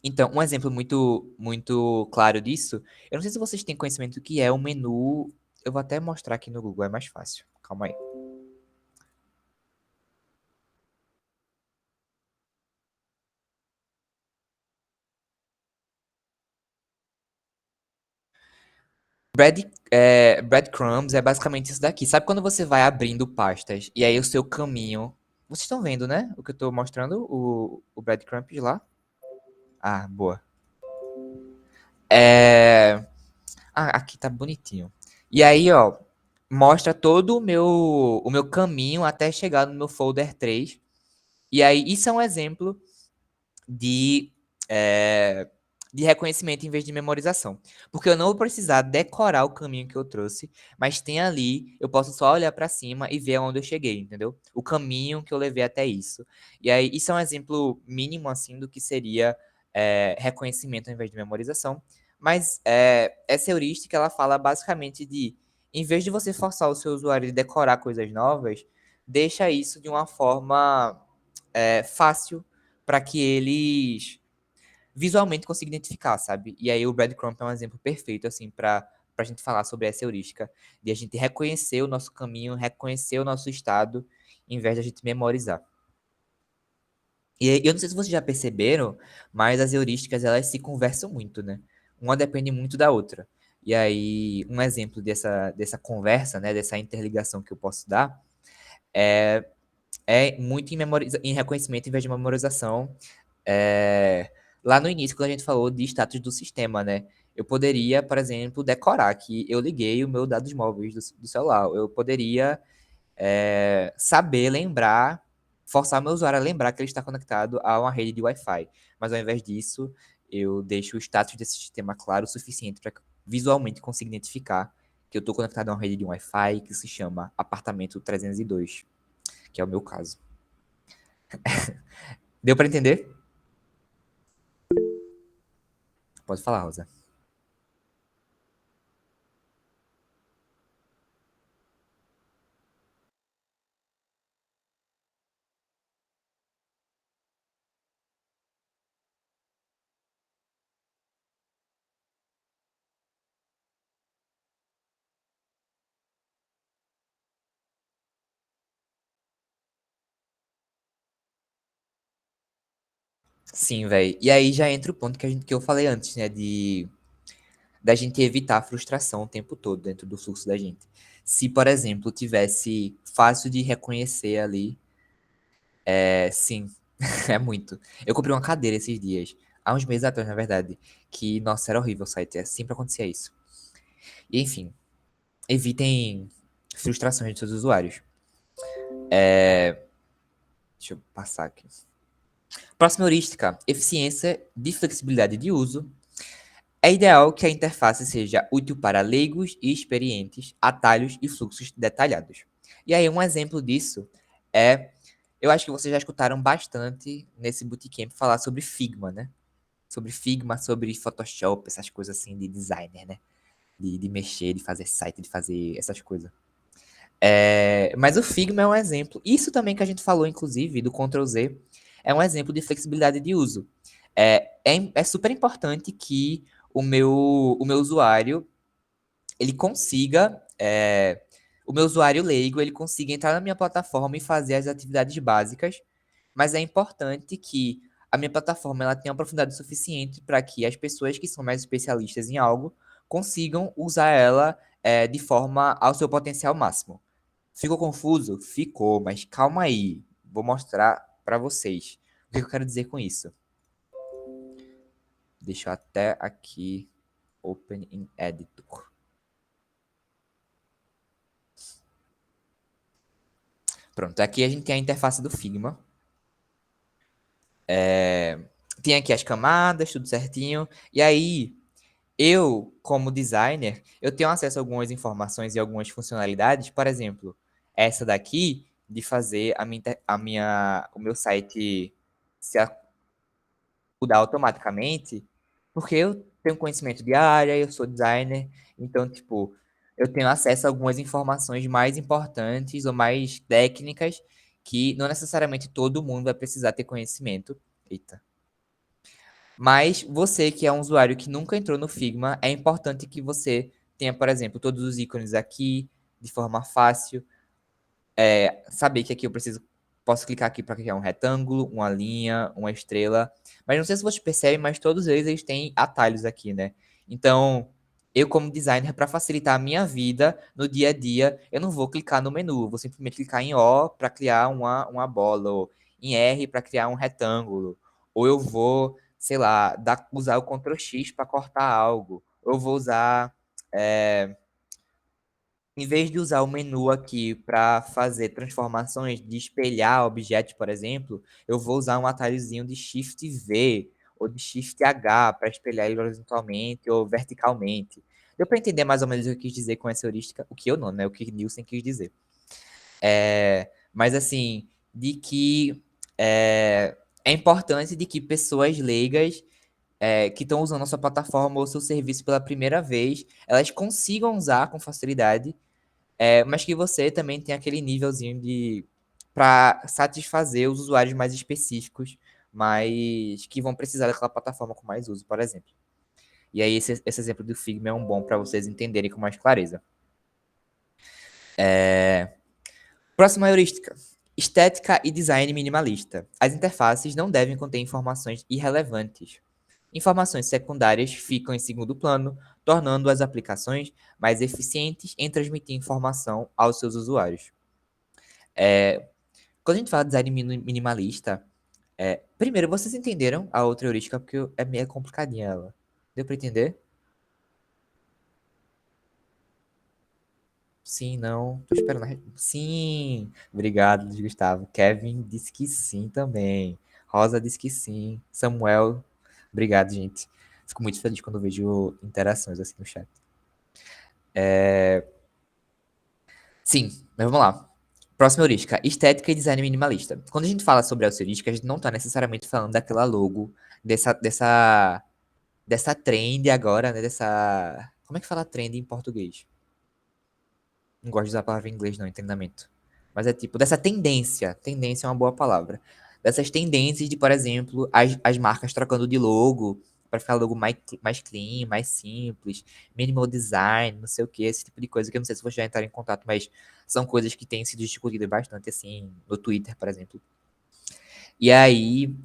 Então, um exemplo muito claro disso, eu não sei se vocês têm conhecimento do que é o menu. Eu vou até mostrar aqui no Google, é mais fácil. Calma aí. Breadcrumbs é basicamente isso daqui. Sabe quando você vai abrindo pastas e aí o seu caminho. Vocês estão vendo, né? O que eu tô mostrando? O breadcrumbs lá? Ah, boa. É. Ah, aqui tá bonitinho. E aí, ó, mostra todo o meu caminho até chegar no meu folder 3. E aí, isso é um exemplo de, é, de reconhecimento em vez de memorização. Porque eu não vou precisar decorar o caminho que eu trouxe, mas tem ali, eu posso só olhar para cima e ver aonde eu cheguei, entendeu? O caminho que eu levei até isso. E aí, isso é um exemplo mínimo, assim, do que seria reconhecimento ao invés de memorização. Mas essa heurística, ela fala basicamente de, em vez de você forçar o seu usuário a decorar coisas novas, deixa isso de uma forma fácil para que eles visualmente consigam identificar, sabe? E aí o breadcrumb é um exemplo perfeito, assim, para a gente falar sobre essa heurística, de a gente reconhecer o nosso caminho, reconhecer o nosso estado, em vez de a gente memorizar. E eu não sei se vocês já perceberam, mas as heurísticas, elas se conversam muito, né? Uma depende muito da outra. E aí, um exemplo dessa conversa, né, dessa interligação que eu posso dar, é muito em reconhecimento em vez de memorização. Lá no início, quando a gente falou de status do sistema, né? Eu poderia, por exemplo, decorar que eu liguei o meu dados móveis do celular. Eu poderia saber lembrar, forçar meu usuário a lembrar que ele está conectado a uma rede de Wi-Fi. Mas ao invés disso, eu deixo o status desse sistema claro o suficiente para que eu visualmente consiga identificar que eu estou conectado a uma rede de Wi-Fi que se chama apartamento 302, que é o meu caso. Deu para entender? Pode falar, Rosa. Sim, velho. E aí já entra o ponto que eu falei antes, né? De da gente evitar a frustração o tempo todo dentro do fluxo da gente. Se, por exemplo, tivesse fácil de reconhecer ali, sim, é muito. Eu comprei uma cadeira esses dias, há uns meses atrás, na verdade, que, nossa, era horrível o site, sempre acontecia isso. E, enfim, evitem frustrações de seus usuários. Deixa eu passar aqui. Próxima heurística, eficiência de flexibilidade de uso. É ideal que a interface seja útil para leigos e experientes, atalhos e fluxos detalhados. E aí, um exemplo disso é, eu acho que vocês já escutaram bastante nesse bootcamp falar sobre Figma, né? Sobre Figma, sobre Photoshop, essas coisas assim de designer, né? De mexer, de fazer site, de fazer essas coisas. Mas o Figma é um exemplo. Isso também que a gente falou, inclusive, do Ctrl Z, é um exemplo de flexibilidade de uso. É super importante que o meu usuário ele consiga, o meu usuário leigo, ele consiga entrar na minha plataforma e fazer as atividades básicas, mas é importante que a minha plataforma ela tenha uma profundidade suficiente para que as pessoas que são mais especialistas em algo consigam usar ela de forma ao seu potencial máximo. Ficou confuso? Ficou, mas calma aí. Vou mostrar para vocês o que eu quero dizer com isso. Deixa eu até aqui Open in Editor. Pronto, aqui a gente tem a interface do Figma. Tem aqui as camadas, tudo certinho. E aí, eu, como designer, eu tenho acesso a algumas informações e algumas funcionalidades. Por exemplo, essa daqui de fazer o meu site se mudar automaticamente, porque eu tenho conhecimento de área, eu sou designer, então, tipo, eu tenho acesso a algumas informações mais importantes ou mais técnicas que não necessariamente todo mundo vai precisar ter conhecimento. Eita. Mas você que é um usuário que nunca entrou no Figma, é importante que você tenha, por exemplo, todos os ícones aqui de forma fácil. Saber que aqui eu posso clicar aqui para criar um retângulo, uma linha, uma estrela. Mas não sei se você percebe, mas todos eles têm atalhos aqui, né? Então, eu como designer, para facilitar a minha vida no dia a dia, eu não vou clicar no menu, vou simplesmente clicar em O para criar uma bola, ou em R para criar um retângulo, ou eu vou, sei lá, usar o Ctrl X para cortar algo, ou eu vou usar, é, em vez de usar o menu aqui para fazer transformações de espelhar objetos, por exemplo, eu vou usar um atalhozinho de Shift V ou de Shift H para espelhar ele horizontalmente ou verticalmente. Deu para entender mais ou menos o que eu quis dizer com essa heurística? O que eu não, né? O que Nielsen quis dizer. Mas assim, de que é importante de que pessoas leigas que estão usando a sua plataforma ou seu serviço pela primeira vez, elas consigam usar com facilidade, mas que você também tem aquele nívelzinho de para satisfazer os usuários mais específicos, mas que vão precisar daquela plataforma com mais uso, por exemplo. E aí esse exemplo do Figma é um bom para vocês entenderem com mais clareza. Próxima heurística. Estética e design minimalista. As interfaces não devem conter informações irrelevantes. Informações secundárias ficam em segundo plano, tornando as aplicações mais eficientes em transmitir informação aos seus usuários. Quando a gente fala de design minimalista, primeiro, vocês entenderam a outra heurística? Porque é meio complicadinha ela. Deu pra entender? Sim, não. Tô esperando. Sim! Obrigado, Luiz Gustavo. Kevin disse que sim também. Rosa disse que sim. Samuel, obrigado, gente. Fico muito feliz quando vejo interações assim no chat. Sim, mas vamos lá. Próxima heurística, estética e design minimalista. Quando a gente fala sobre a heurística, a gente não está necessariamente falando daquela logo, dessa trend agora, né? Dessa. Como é que fala trend em português? Não gosto de usar a palavra em inglês, não, em treinamento. Mas é tipo, dessa tendência. Tendência é uma boa palavra. Dessas tendências de, por exemplo, as marcas trocando de logo para ficar logo mais clean, mais simples, minimal design, não sei o que, esse tipo de coisa que eu não sei se você já entraram em contato, mas são coisas que têm sido discutidas bastante, assim, no Twitter, por exemplo. E aí,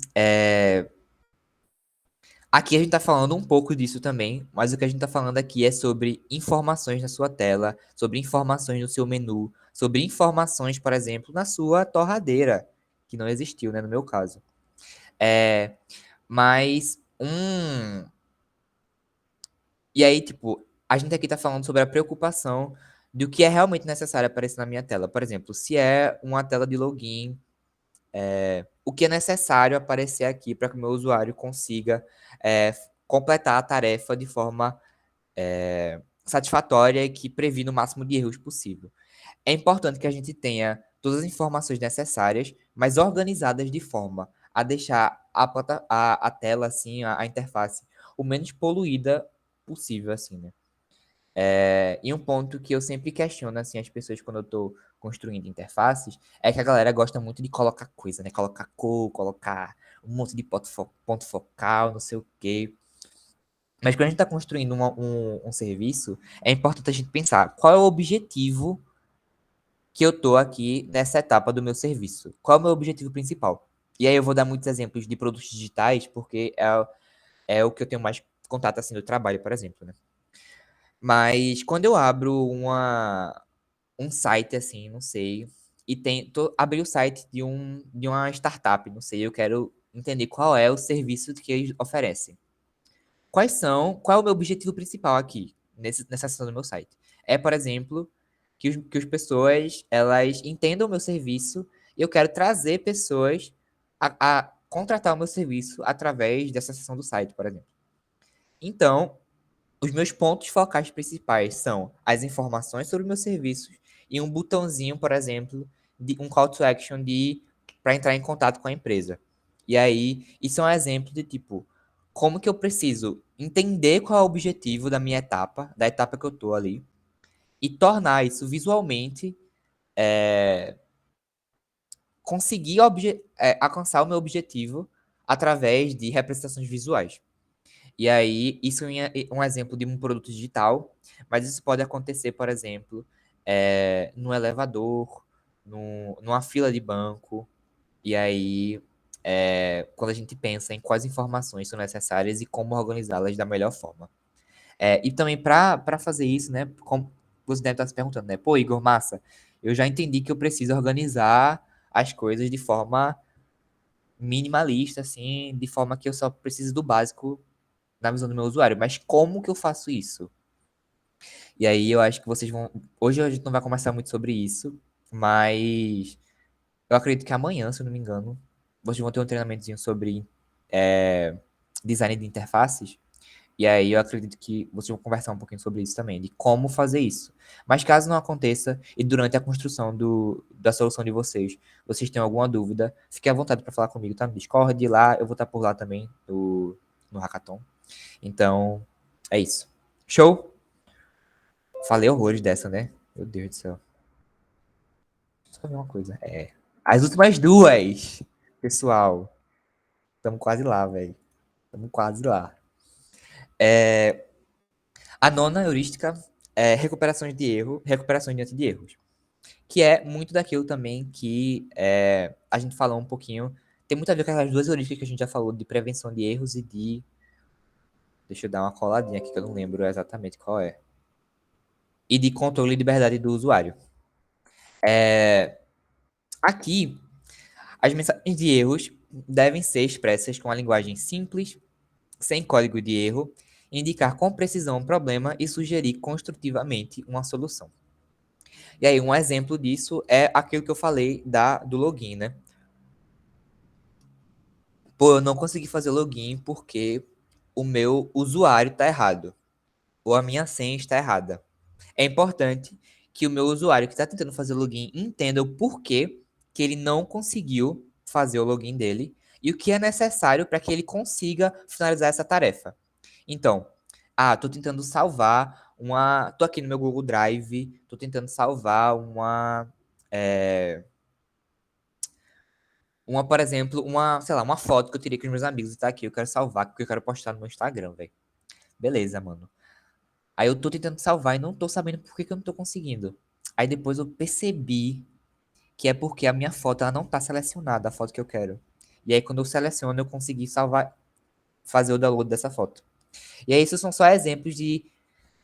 aqui a gente está falando um pouco disso também, mas o que a gente está falando aqui é sobre informações na sua tela, sobre informações no seu menu, sobre informações, por exemplo, na sua torradeira, que não existiu, né, no meu caso. É, mas e aí, tipo, a gente aqui está falando sobre a preocupação do que é realmente necessário aparecer na minha tela. Por exemplo, se é uma tela de login, o que é necessário aparecer aqui para que o meu usuário consiga completar a tarefa de forma satisfatória e que previna o máximo de erros possível. É importante que a gente tenha todas as informações necessárias, mas organizadas de forma a deixar a tela, assim, a interface, o menos poluída possível, assim, né? E um ponto que eu sempre questiono, assim, as pessoas quando eu estou construindo interfaces, é que a galera gosta muito de colocar coisa, né? Colocar cor, colocar um monte de ponto focal, não sei o quê. Mas quando a gente está construindo um serviço, é importante a gente pensar qual é o objetivo que eu tô aqui nessa etapa do meu serviço. Qual é o meu objetivo principal? E aí eu vou dar muitos exemplos de produtos digitais, porque é o que eu tenho mais contato assim do trabalho, por exemplo, né? Mas quando eu abro um site assim, não sei, e abri o site de uma startup, não sei, eu quero entender qual é o serviço que eles oferecem. Qual é o meu objetivo principal aqui, nessa seção do meu site? É, por exemplo, que as pessoas, elas entendam o meu serviço e eu quero trazer pessoas a contratar o meu serviço através dessa seção do site, por exemplo. Então, os meus pontos focais principais são as informações sobre meus serviços e um botãozinho, por exemplo, de um call to action de para entrar em contato com a empresa. E aí, isso é um exemplo de tipo, como que eu preciso entender qual é o objetivo da minha etapa, da etapa que eu tô ali, e tornar isso visualmente, conseguir alcançar o meu objetivo através de representações visuais. E aí, isso é um exemplo de um produto digital, mas isso pode acontecer, por exemplo, no elevador, numa fila de banco, e aí, quando a gente pensa em quais informações são necessárias e como organizá-las da melhor forma. E também para fazer isso, né? Como você deve estar se perguntando, né? Pô, Igor, massa, eu já entendi que eu preciso organizar as coisas de forma minimalista, assim, de forma que eu só preciso do básico na visão do meu usuário. Mas como que eu faço isso? E aí eu acho que vocês vão. Hoje a gente não vai conversar muito sobre isso, mas eu acredito que amanhã, se eu não me engano, vocês vão ter um treinamentozinho sobre é, design de interfaces. E aí eu acredito que vocês vão conversar um pouquinho sobre isso também, de como fazer isso. Mas caso não aconteça, e durante a construção da solução de vocês, vocês tenham alguma dúvida, fique à vontade para falar comigo, tá? No Discord, lá, eu vou estar por lá também, no Hackathon. Então, é isso. Show? Falei horrores dessa, né? Meu Deus do céu. Só ver uma coisa. As últimas duas, pessoal. Estamos quase lá, velho. Estamos quase lá. A nona heurística é recuperações de erro, recuperações diante de erros. Que é muito daquilo também que a gente falou um pouquinho. Tem muito a ver com aquelas duas heurísticas que a gente já falou, de prevenção de erros e de. Deixa eu dar uma coladinha aqui que eu não lembro exatamente qual é. E de controle e liberdade do usuário. Aqui, as mensagens de erros devem ser expressas com a linguagem simples, sem código de erro, indicar com precisão um problema e sugerir construtivamente uma solução. E aí, um exemplo disso é aquilo que eu falei do login, né? Pô, eu não consegui fazer login porque o meu usuário está errado, ou a minha senha está errada. É importante que o meu usuário que está tentando fazer login entenda o porquê que ele não conseguiu fazer o login dele e o que é necessário para que ele consiga finalizar essa tarefa. Então, tô tentando salvar tô aqui no meu Google Drive, tô tentando salvar por exemplo, sei lá, uma foto que eu tirei com os meus amigos e tá aqui, eu quero salvar porque eu quero postar no meu Instagram, velho. Beleza, mano. Aí eu tô tentando salvar e não tô sabendo por que que eu não tô conseguindo. Aí depois eu percebi que é porque a minha foto ela não tá selecionada, a foto que eu quero. E aí quando eu seleciono, eu consegui salvar, fazer o download dessa foto. E aí esses são só exemplos de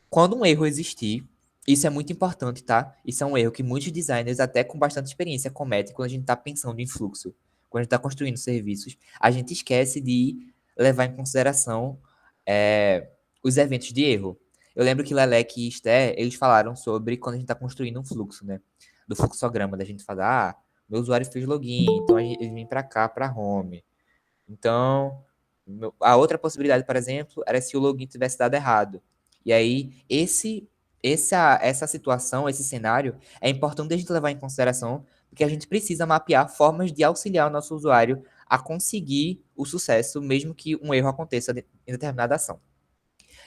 quando um erro existir, isso é muito importante, tá? Isso é um erro que muitos designers, até com bastante experiência, cometem quando a gente está pensando em fluxo. Quando a gente está construindo serviços, a gente esquece de levar em consideração os eventos de erro. Eu lembro que Lelec e Esther, eles falaram sobre quando a gente está construindo um fluxo, né? Do fluxograma, da gente falar, meu usuário fez login, então ele vem para cá, para home. Então, a outra possibilidade, por exemplo, era se o login tivesse dado errado. E aí, essa situação, esse cenário, é importante a gente levar em consideração, porque a gente precisa mapear formas de auxiliar o nosso usuário a conseguir o sucesso, mesmo que um erro aconteça em determinada ação.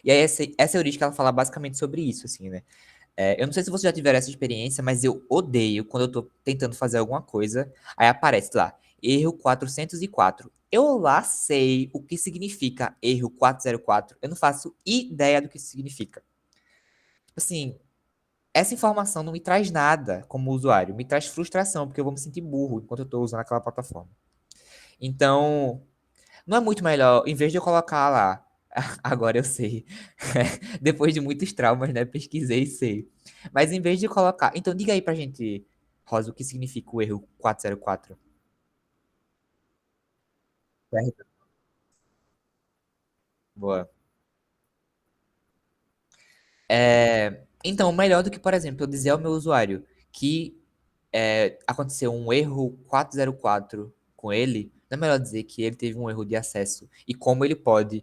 E aí, essa heurística, ela fala basicamente sobre isso, assim, né? Eu não sei se vocês já tiveram essa experiência, mas eu odeio quando eu tô tentando fazer alguma coisa, aí aparece lá, erro 404. Eu lá sei o que significa erro 404. Eu não faço ideia do que isso significa. Assim, essa informação não me traz nada como usuário, me traz frustração, porque eu vou me sentir burro enquanto eu tô usando aquela plataforma. Então, não é muito melhor, em vez de eu colocar lá, agora eu sei, depois de muitos traumas, né? Pesquisei e sei. Mas em vez de colocar. Então, diga aí pra gente, Rosa, o que significa o erro 404. Certo. Boa. Então, melhor do que, por exemplo, eu dizer ao meu usuário que aconteceu um erro 404 com ele, não é melhor dizer que ele teve um erro de acesso e como ele pode.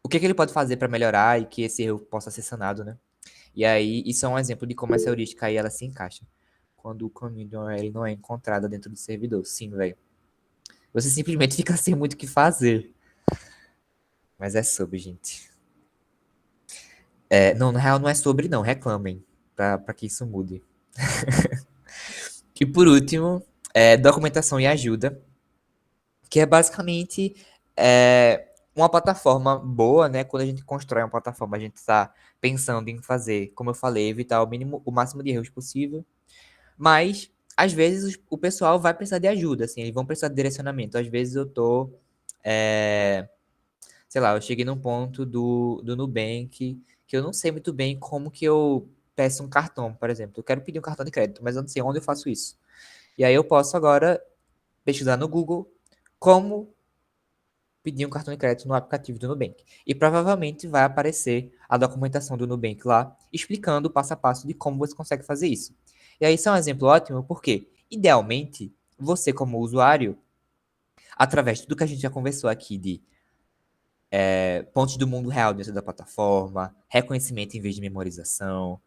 O que que ele pode fazer para melhorar e que esse erro possa ser sanado, né? E aí, isso é um exemplo de como essa heurística aí ela se encaixa. Quando o caminho de uma URL não é encontrado dentro do servidor. Sim, velho. Você simplesmente fica sem muito o que fazer. Mas é sobre, gente. Não, na real não é sobre, não. Reclamem. Pra que isso mude. E por último, documentação e ajuda. Que é basicamente uma plataforma boa, né? Quando a gente constrói uma plataforma, a gente está pensando em fazer, como eu falei, evitar o máximo de erros possível. Mas, às vezes, o pessoal vai precisar de ajuda, assim, eles vão precisar de direcionamento. Às vezes eu tô, sei lá, eu cheguei num ponto do Nubank que eu não sei muito bem como que eu peço um cartão, por exemplo. Eu quero pedir um cartão de crédito, mas eu não sei onde eu faço isso. E aí eu posso agora pesquisar no Google como pedir um cartão de crédito no aplicativo do Nubank. E provavelmente vai aparecer a documentação do Nubank lá, explicando o passo a passo de como você consegue fazer isso. E aí isso é um exemplo ótimo, porque, idealmente, você como usuário, através de tudo que a gente já conversou aqui de pontos do mundo real dentro da plataforma, reconhecimento em vez de memorização,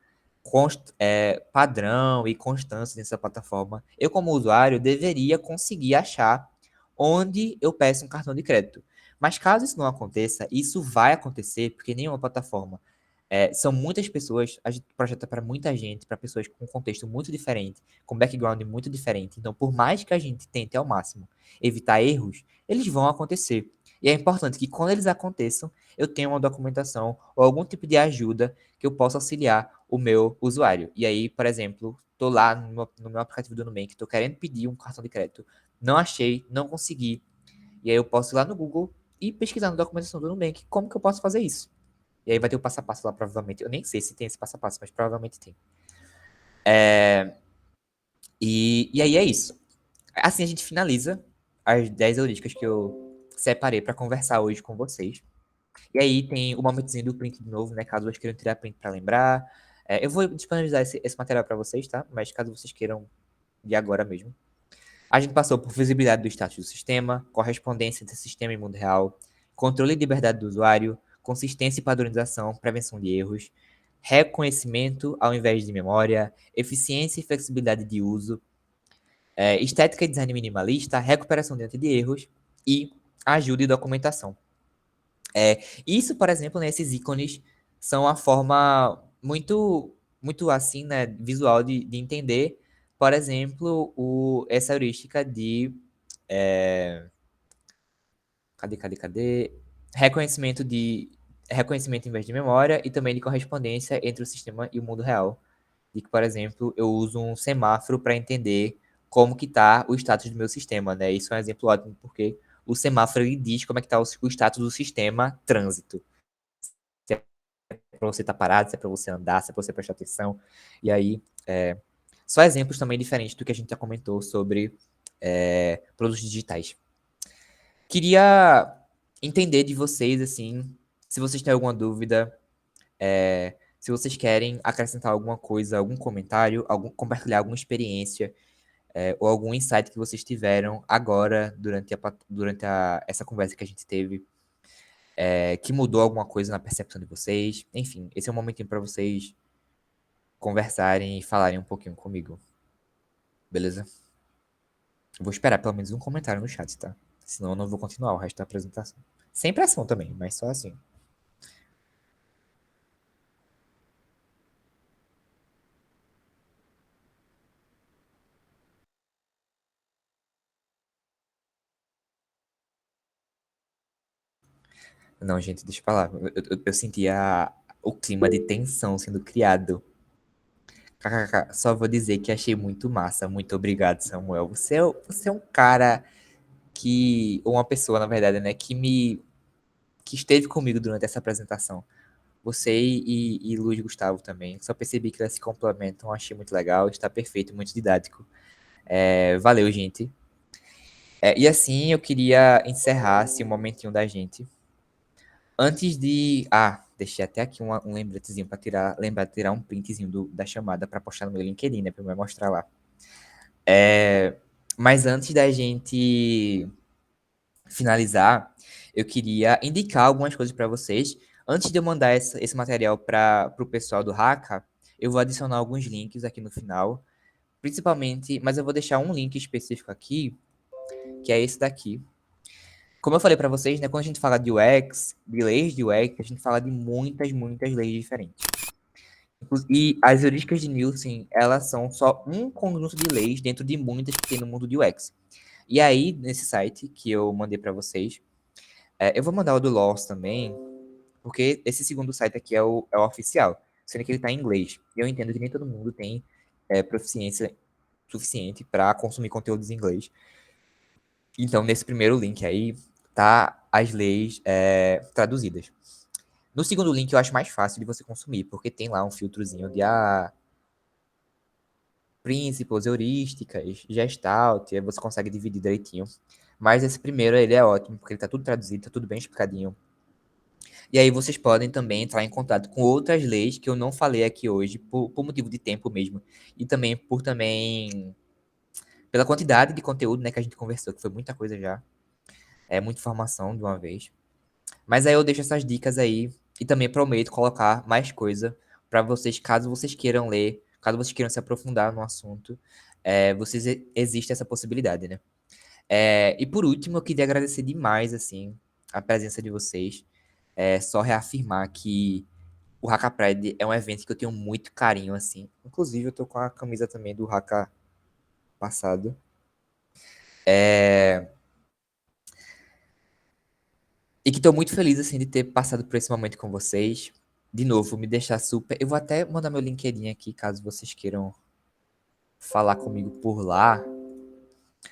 padrão e constância dentro da plataforma, eu como usuário deveria conseguir achar onde eu peço um cartão de crédito. Mas caso isso não aconteça, isso vai acontecer porque nenhuma plataforma. São muitas pessoas, a gente projeta para muita gente, para pessoas com contexto muito diferente, com background muito diferente. Então, por mais que a gente tente ao máximo evitar erros, eles vão acontecer. E é importante que quando eles aconteçam, eu tenha uma documentação ou algum tipo de ajuda que eu possa auxiliar o meu usuário. E aí, por exemplo, estou lá no meu aplicativo do Nubank, estou querendo pedir um cartão de crédito, não achei, não consegui. E aí eu posso ir lá no Google e pesquisar na documentação do Nubank como que eu posso fazer isso. E aí vai ter o passo a passo lá, provavelmente. Eu nem sei se tem esse passo a passo, mas provavelmente tem. E aí é isso. Assim a gente finaliza as 10 heurísticas que eu separei para conversar hoje com vocês. E aí tem o momentozinho do print de novo, né? Caso vocês queiram tirar print para lembrar. Eu vou disponibilizar esse material para vocês, tá? Mas caso vocês queiram de agora mesmo. A gente passou por visibilidade do status do sistema, correspondência entre sistema e mundo real, controle e liberdade do usuário, consistência e padronização, prevenção de erros, reconhecimento ao invés de memória, eficiência e flexibilidade de uso, estética e design minimalista, recuperação diante de erros e ajuda e documentação. Isso, por exemplo, né, esses ícones são a forma muito assim, né, visual de entender, por exemplo, essa heurística de cadê? Reconhecimento de reconhecimento em vez de memória e também de correspondência entre o sistema e o mundo real. De que, por exemplo, eu uso um semáforo para entender como que está o status do meu sistema, né? Isso é um exemplo ótimo porque o semáforo ele diz como é que está o status do sistema trânsito. Se é para você estar parado, se é para você andar, se é para você prestar atenção. E aí, só exemplos também diferentes do que a gente já comentou sobre produtos digitais. Queria entender de vocês, assim, se vocês têm alguma dúvida, se vocês querem acrescentar alguma coisa, algum comentário, compartilhar alguma experiência, ou algum insight que vocês tiveram agora, essa conversa que a gente teve, que mudou alguma coisa na percepção de vocês. Enfim, esse é um momentinho para vocês conversarem e falarem um pouquinho comigo. Beleza? Eu vou esperar pelo menos um comentário no chat, tá? Senão eu não vou continuar o resto da apresentação. Sem pressão também, mas só assim. Não, gente, deixa eu falar. Eu senti o clima de tensão sendo criado. KKK. Só vou dizer que achei muito massa. Muito obrigado, Samuel. Você é um cara ou uma pessoa, na verdade, né, que esteve comigo durante essa apresentação. Você e Luiz Gustavo também. Só percebi que eles se complementam. Achei muito legal. Está perfeito, muito didático. Valeu, gente. E assim eu queria encerrar assim, um momentinho da gente. Antes de. Deixei até aqui um lembretezinho para lembrar de tirar um printzinho da chamada para postar no meu LinkedIn, né? Para eu mostrar lá. Mas antes da gente finalizar, eu queria indicar algumas coisas para vocês. Antes de eu mandar esse material para o pessoal do Haka, eu vou adicionar alguns links aqui no final. Principalmente, mas eu vou deixar um link específico aqui, que é esse daqui. Como eu falei para vocês, né, quando a gente fala de UX, de leis de UX, a gente fala de muitas leis diferentes. E as heurísticas de Nielsen, elas são só um conjunto de leis dentro de muitas que tem no mundo de UX. E aí, nesse site que eu mandei para vocês, eu vou mandar o do Laws também, porque esse segundo site aqui é o oficial, sendo que ele está em inglês. E eu entendo que nem todo mundo tem proficiência suficiente para consumir conteúdos em inglês. Então, nesse primeiro link aí, tá as leis traduzidas. No segundo link eu acho mais fácil de você consumir, porque tem lá um filtrozinho de princípios, heurísticas, gestalt, e aí você consegue dividir direitinho. Mas esse primeiro, ele é ótimo, porque ele tá tudo traduzido, tá tudo bem explicadinho. E aí vocês podem também entrar em contato com outras leis que eu não falei aqui hoje, por motivo de tempo mesmo. E também pela quantidade de conteúdo, né, que a gente conversou, que foi muita coisa já. É muita informação de uma vez. Mas aí eu deixo essas dicas aí e também prometo colocar mais coisa para vocês, caso vocês queiram ler, caso vocês queiram se aprofundar no assunto, existe essa possibilidade, né? E por último, eu queria agradecer demais, assim, a presença de vocês. Só reafirmar que o Haka Pride é um evento que eu tenho muito carinho, assim. Inclusive, eu tô com a camisa também do Haka passado. É, E que tô muito feliz, assim, de ter passado por esse momento com vocês. De novo, me deixar super. Eu vou até mandar meu LinkedIn aqui, caso vocês queiram falar comigo por lá.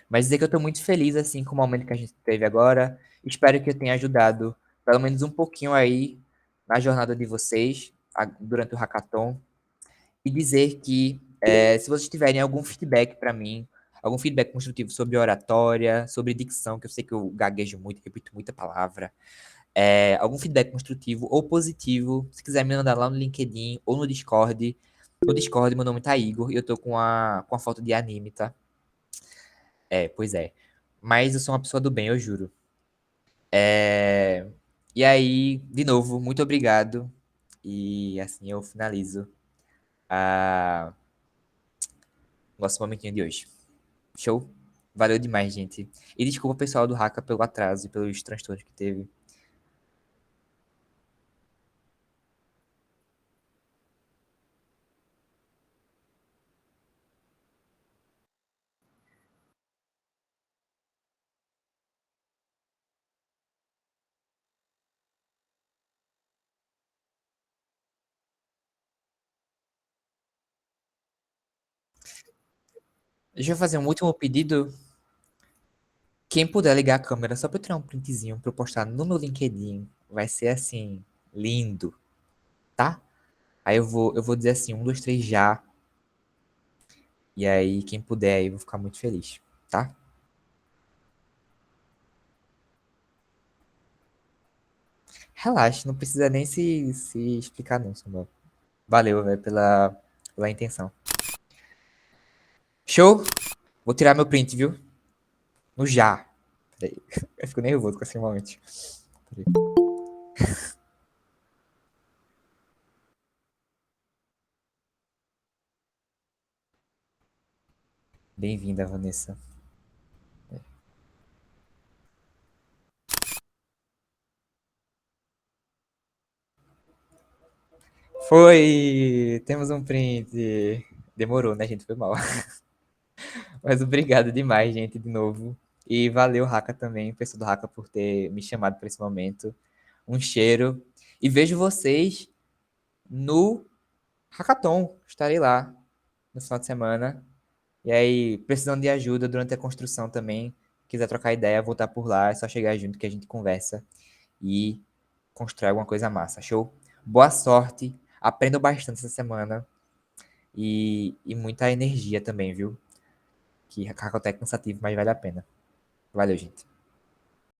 Mas dizer que eu tô muito feliz, assim, com o momento que a gente teve agora. Espero que eu tenha ajudado, pelo menos um pouquinho aí, na jornada de vocês, durante o hackathon. E dizer que, se vocês tiverem algum feedback para mim, algum feedback construtivo sobre oratória, sobre dicção, que eu sei que eu gaguejo muito, repito muita palavra, algum feedback construtivo ou positivo, se quiser me mandar lá no LinkedIn ou no Discord. No Discord, meu nome tá Igor e eu tô com a foto de anime, tá? Pois é. Mas eu sou uma pessoa do bem, eu juro. É, E aí, de novo, muito obrigado. E assim eu finalizo o nosso momentinho de hoje. Show? Valeu demais, gente. E desculpa o pessoal do Haka pelo atraso e pelos transtornos que teve. Deixa eu fazer um último pedido. Quem puder ligar a câmera só pra eu tirar um printzinho pra eu postar no meu LinkedIn, vai ser assim, lindo, tá? Aí eu vou dizer assim, um, dois, três já. E aí, quem puder aí, eu vou ficar muito feliz, tá? Relaxa, não precisa nem se explicar não, Samuel. Valeu, velho, pela intenção. Show? Vou tirar meu print, viu? No já. Peraí. Eu fico nervoso com esse momento. Peraí. Bem-vinda, Vanessa. Foi! Temos um print. Demorou, né, gente? Foi mal. Mas obrigado demais, gente, de novo. E valeu, Raka, também, pessoal do Raka, por ter me chamado para esse momento. Um cheiro. E vejo vocês no Hackathon. Estarei lá no final de semana. E aí, precisando de ajuda durante a construção também, quiser trocar ideia, voltar por lá, é só chegar junto que a gente conversa e constrói alguma coisa massa. Show? Boa sorte. Aprenda bastante essa semana. E muita energia também, viu? Que Hackathon é cansativo, mas vale a pena. Valeu, gente.